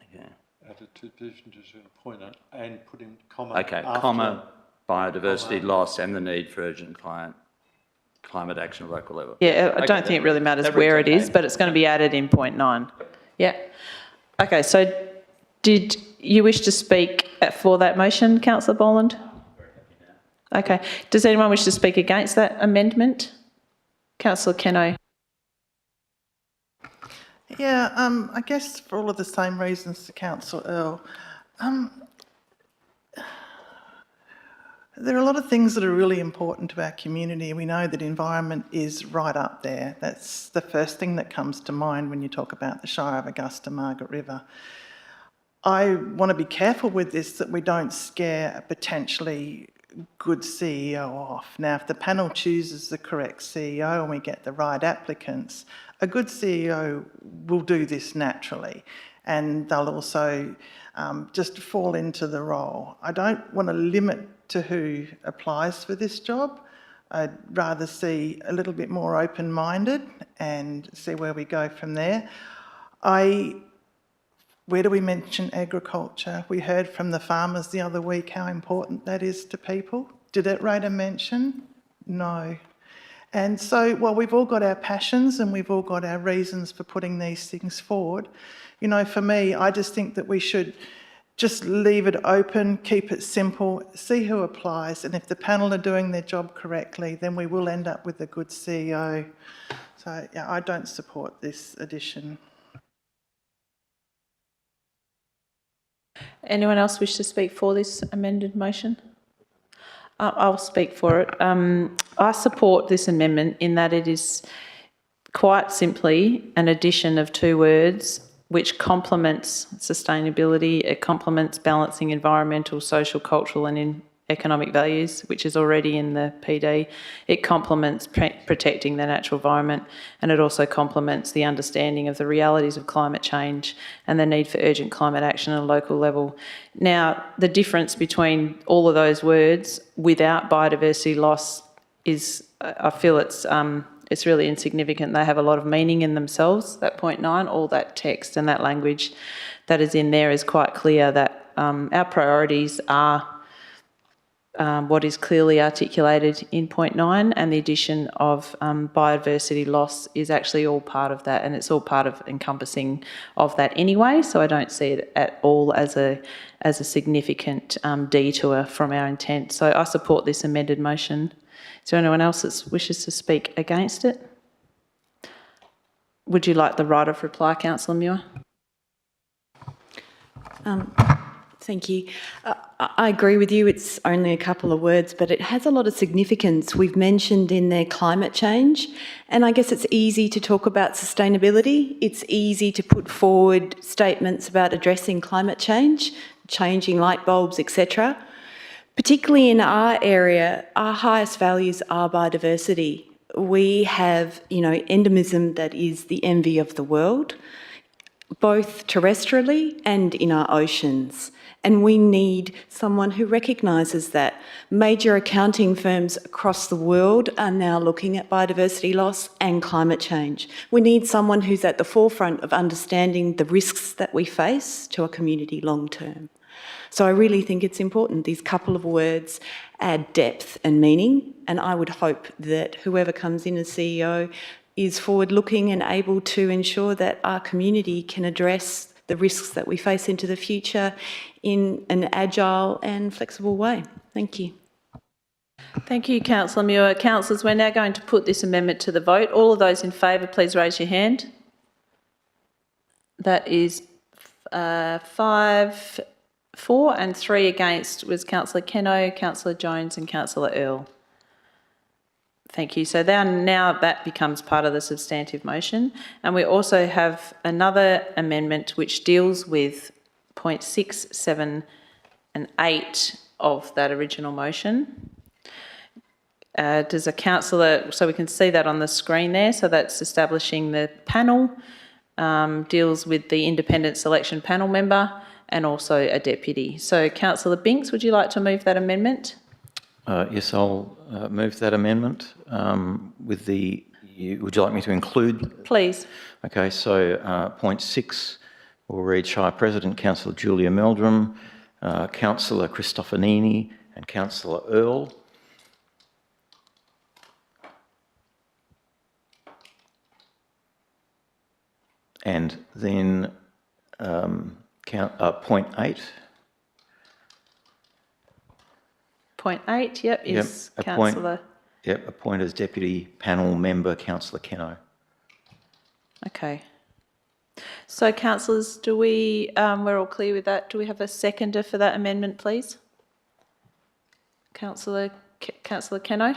okay, Added to position point and put in comma. okay, after. comma, biodiversity loss and the need for urgent climate action at local level. Yeah, I Okay, don't think it really matters that where reads it is, okay. but it's going to be added in point 9. Yeah. Okay, so did you wish to speak for that motion, Councillor Boland? Okay. Does anyone wish to speak against that amendment? Councillor Keno. Yeah, I guess for all of the same reasons to Councillor Earl. There are a lot of things that are really important to our community. We know that environment is right up there. That's the first thing that comes to mind when you talk about the Shire of Augusta Margaret River. I want to be careful with this that we don't scare a potentially good CEO off. Now, if the panel chooses the correct CEO and we get the right applicants, A good CEO will do this naturally, and they'll also just fall into the role. I don't want to limit to who applies for this job. I'd rather see a little bit more open-minded and see where we go from there. Where do we mention agriculture? We heard from the farmers the other week how important that is to people. Did it rate a mention? No. And so, while we've all got our passions and we've all got our reasons for putting these things forward, you know, for me, I just think that we should just leave it open, keep it simple, see who applies, and if the panel are doing their job correctly, then we will end up with a good CEO. So, yeah, I don't support this addition. Anyone else wish to speak for this amended motion? I'll speak for it. I support this amendment in that it is quite simply an addition of 2 words which complements sustainability, it complements balancing environmental, social, cultural and economic values, which is already in the PD. It complements protecting the natural environment, and it also complements the understanding of the realities of climate change and the need for urgent climate action at a local level. Now, the difference between all of those words without biodiversity loss is, I feel it's really insignificant. They have a lot of meaning in themselves, that point 9, all that text and that language that is in there is quite clear that our priorities are what is clearly articulated in point 9, and the addition of biodiversity loss is actually all part of that, and it's all part of encompassing of that anyway, so I don't see it at all as a significant detour from our intent. So I support this amended motion. Is there anyone else that wishes to speak against it? Would you like the right of reply, Councillor Muir? Thank you. I agree with you, it's only a couple of words, but it has a lot of significance. We've mentioned in there climate change, and I guess it's easy to talk about sustainability. It's easy to put forward statements about addressing climate change, changing light bulbs, etc. Particularly in our area, our highest values are biodiversity. We have, endemism that is the envy of the world, both terrestrially and in our oceans. And we need someone who recognises that. Major accounting firms across the world are now looking at biodiversity loss and climate change. We need someone who's at the forefront of understanding the risks that we face to our community long term. So I really think it's important. These couple of words add depth and meaning, and I would hope that whoever comes in as CEO is forward-looking and able to ensure that our community can address the risks that we face into the future in an agile and flexible way. Thank you. Thank you, Councillor Muir. Councillors, we're now going to put this amendment to the vote. All of those in favour, please raise your hand. That is 5 for, and 3 against was Councillor Keno, Councillor Jones and Councillor Earl. Thank you. So now that becomes part of the substantive motion. And we also have another amendment which deals with point 6, 7 and 8 of that original motion. Does a councillor, so we can see that on the screen there, so that's establishing the panel, deals with the independent selection panel member and also a deputy. So Councillor Binks, would you like to move that amendment? Yes, I'll move that amendment with the... would you like me to include? Please. Okay, so point 6 will read Shire President, Councillor Julia Meldrum, Councillor Cristofanini and Councillor Earl. And then point 8. Point 8, yep, is Councillor... appoint as Deputy Panel Member, Councillor Keno. Okay. So, councillors, do we... we're all clear with that. Do we have a seconder for that amendment, please? Councillor Keno?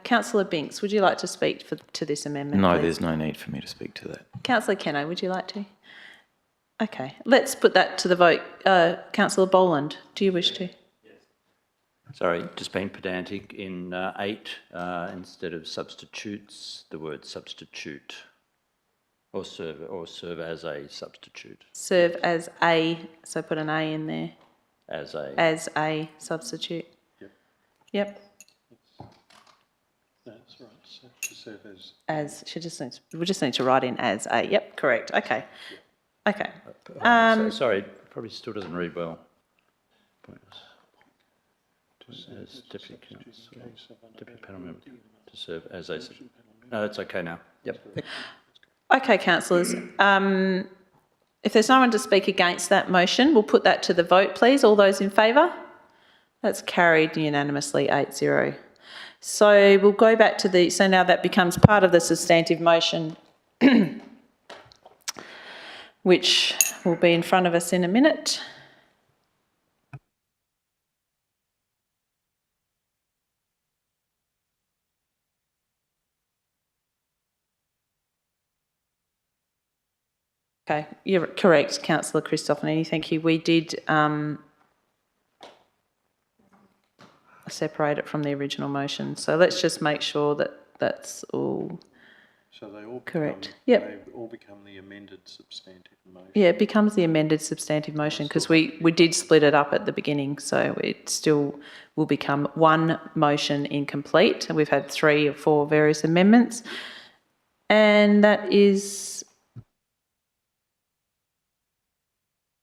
Councillor Binks, would you like to speak to this amendment, No, please? there's no need for me to speak to that. Councillor Keno, would you like to? Okay, let's put that to the vote. Councillor Boland, do you wish to? Yes. Sorry, just being pedantic, in 8, instead of substitutes, the word substitute, or serve as a substitute, Serve as a, so put an A in there, as a. as a substitute. Yep. That's right, so to serve as. As, we just need to write in as a, yep, correct, okay. Okay. Sorry, probably still doesn't read well. As deputy panel member to serve as a. No, that's okay now. Yep. Okay, councillors. If there's no one to speak against that motion, we'll put that to the vote, please. All those in favour? That's carried unanimously, 8-0. So we'll go back to so now that becomes part of the substantive motion, which will be in front of us in a minute. Okay, you're correct, Councillor Christofanini, thank you. We did separate it from the original motion. So let's just make sure that that's all So they all correct. Become, they all become the amended substantive motion. Yeah, it becomes the amended substantive motion because we did split it up at the beginning, so it still will become one motion incomplete. And we've had 3 or 4 various amendments. And that is...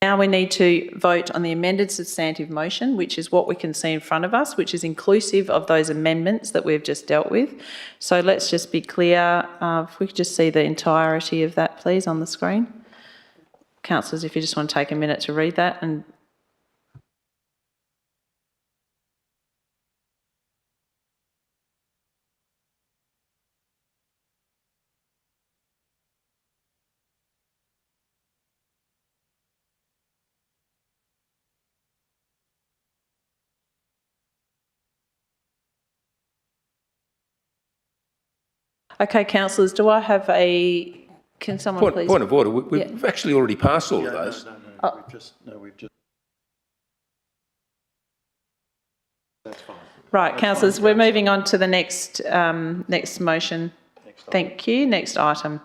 Now we need to vote on the amended substantive motion, which is what we can see in front of us, which is inclusive of those amendments that we've just dealt with. So let's just be clear. If we could just see the entirety of that, please, on the screen. Councillors, if you just want to take a minute to read that. And okay, councillors, do I have a... Can someone please... Point of order. We've actually already passed all of those. We've just... That's fine. Right, councillors, we're moving on to the next next motion. Thank you. Next item.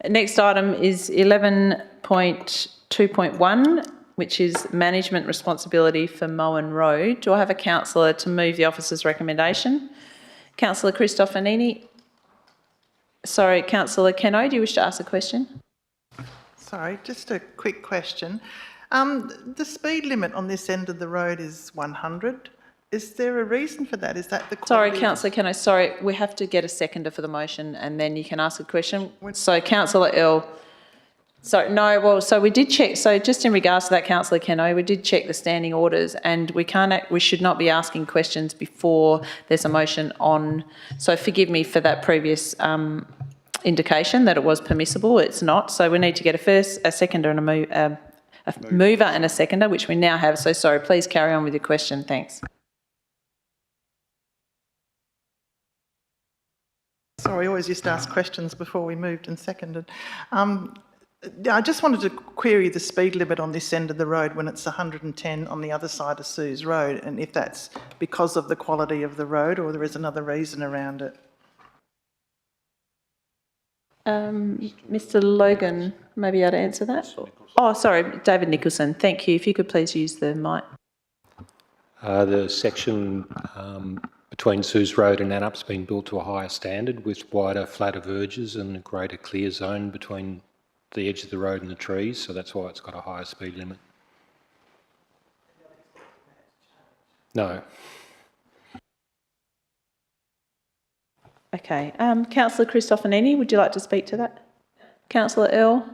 Next item is 11.2.1, which is management responsibility for Moen Road. Do I have a councillor to move the officer's recommendation? Councillor Christofanini. Sorry, Councillor Keno, do you wish to ask a question? Sorry, just a quick question. The speed limit on this end of the road is 100. Is there a reason for that? Is that the Sorry, Councillor Keno, sorry, we have to get a seconder for the motion and then you can ask a question. So, Councillor Earl. So, no, well, so we did check, so just in regards to that, Councillor Keno, we did check the standing orders and we should not be asking questions before there's a motion on. So forgive me for that previous indication that it was permissible. It's not. So we need to get a seconder and a mover and a seconder, which we now have. So sorry, please carry on with your question. Thanks. Sorry, I always used to ask questions before we moved and seconded. I just wanted to query the speed limit on this end of the road when it's 110 on the other side of Sue's Road, and if that's because of the quality of the road or there is another reason around it. Mr. Logan, maybe I'd answer that. Oh, sorry, David Nicholson. Thank you. If you could please use the mic. The section between Sue's Road and Annup's been built to a higher standard with wider, flatter verges and a greater clear zone between the edge of the road and the trees, so that's why it's got a higher speed limit. No. Okay. Councillor Christofanini, would you like to speak to that? Councillor Earl?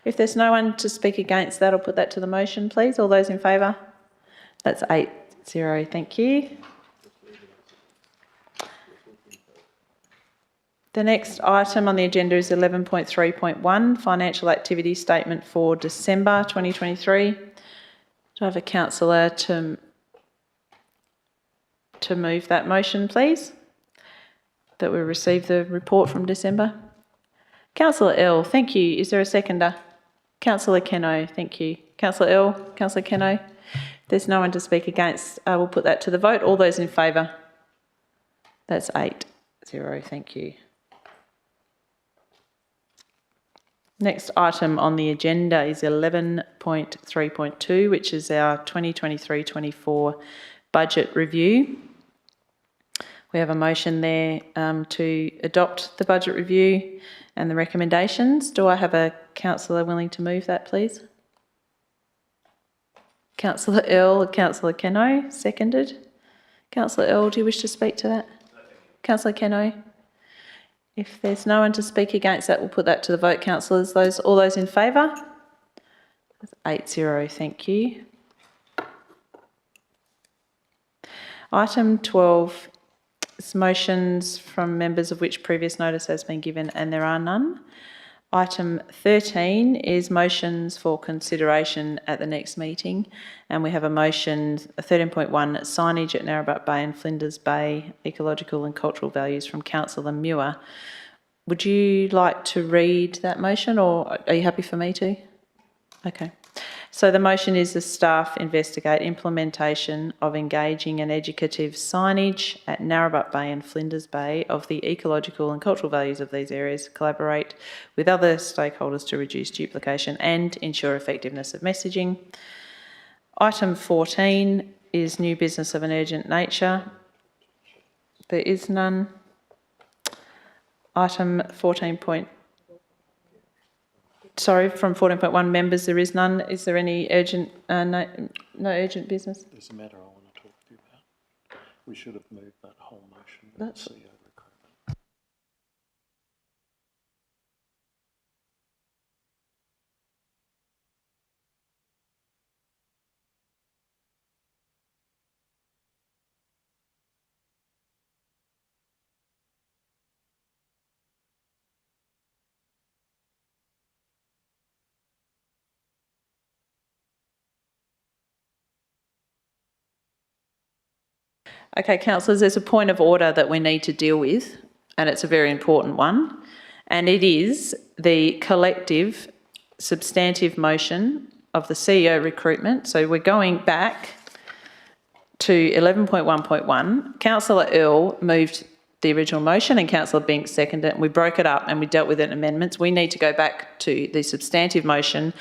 If there's no one to speak against that, I'll put that to the motion, please. All those in favour? That's 8-0. Thank you. The next item on the agenda is 11.3.1, Financial Activity Statement for December 2023. Do I have a councillor to move that motion, please? that we received the report from December? Councillor L, thank you. Is there a seconder? Councillor Keno, thank you. Councillor L, Councillor Keno. If there's no one to speak against, we'll put that to the vote. All those in favour? That's 8-0, thank you. Next item on the agenda is 11.3.2, which is our 2023-24 budget review. We have a motion there to adopt the budget review and the recommendations. Do I have a councillor willing to move that, please? Councillor Earl or Councillor Keno, seconded. Councillor Earl, do you wish to speak to that? Councillor Keno? If there's no one to speak against that, we'll put that to the vote. Councillors, all those in favour? That's 8-0, thank you. Item 12 is motions from members of which previous notice has been given and there are none. Item 13 is motions for consideration at the next meeting, and we have a motion 13.1 signage at Narrabut Bay and Flinders Bay, ecological and cultural values, from Councillor Muir. Would you like to read that motion, or are you happy for me to? Okay. So the motion is the staff investigate implementation of engaging and educative signage at Narrabut Bay and Flinders Bay of the ecological and cultural values of these areas, collaborate with other stakeholders to reduce duplication and ensure effectiveness of messaging. Item 14 is new business of an urgent nature. There is none. Item 14. Sorry, from 14.1 members, there is none. Is there any urgent, no urgent business? There's a matter I want to talk to you about. We should have moved that whole motion. That's CEO recruitment. Okay, councillors, there's a point of order that we need to deal with, and it's a very important one, and it is the collective substantive motion of the CEO recruitment. So we're going back to 11.1.1. Councillor Earl moved the original motion and Councillor Binks seconded it, and we broke it up and we dealt with it in amendments. We need to go back to the substantive motion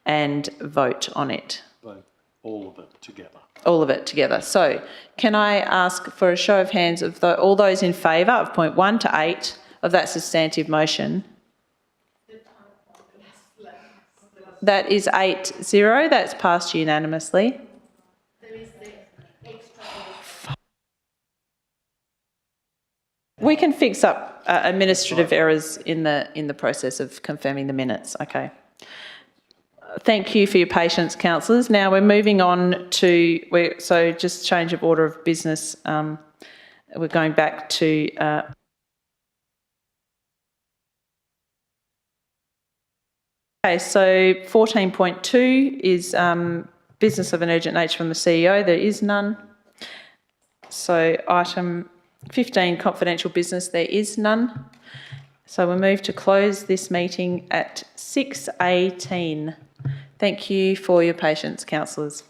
and vote on it. Vote all of it together. All of it together. So can I ask for a show of hands of all those in favour of point 1 to 8 of that substantive motion? That is 8-0. That's passed unanimously. We can fix up administrative errors in the process of confirming the minutes. Okay. Thank you for your patience, councillors. Now we're moving on to, so just change of order of business. We're going back to okay, so 14.2 is business of an urgent nature from the CEO. There is none. So item 15, confidential business, there is none. So we'll move to close this meeting at 6:18. Thank you for your patience, councillors.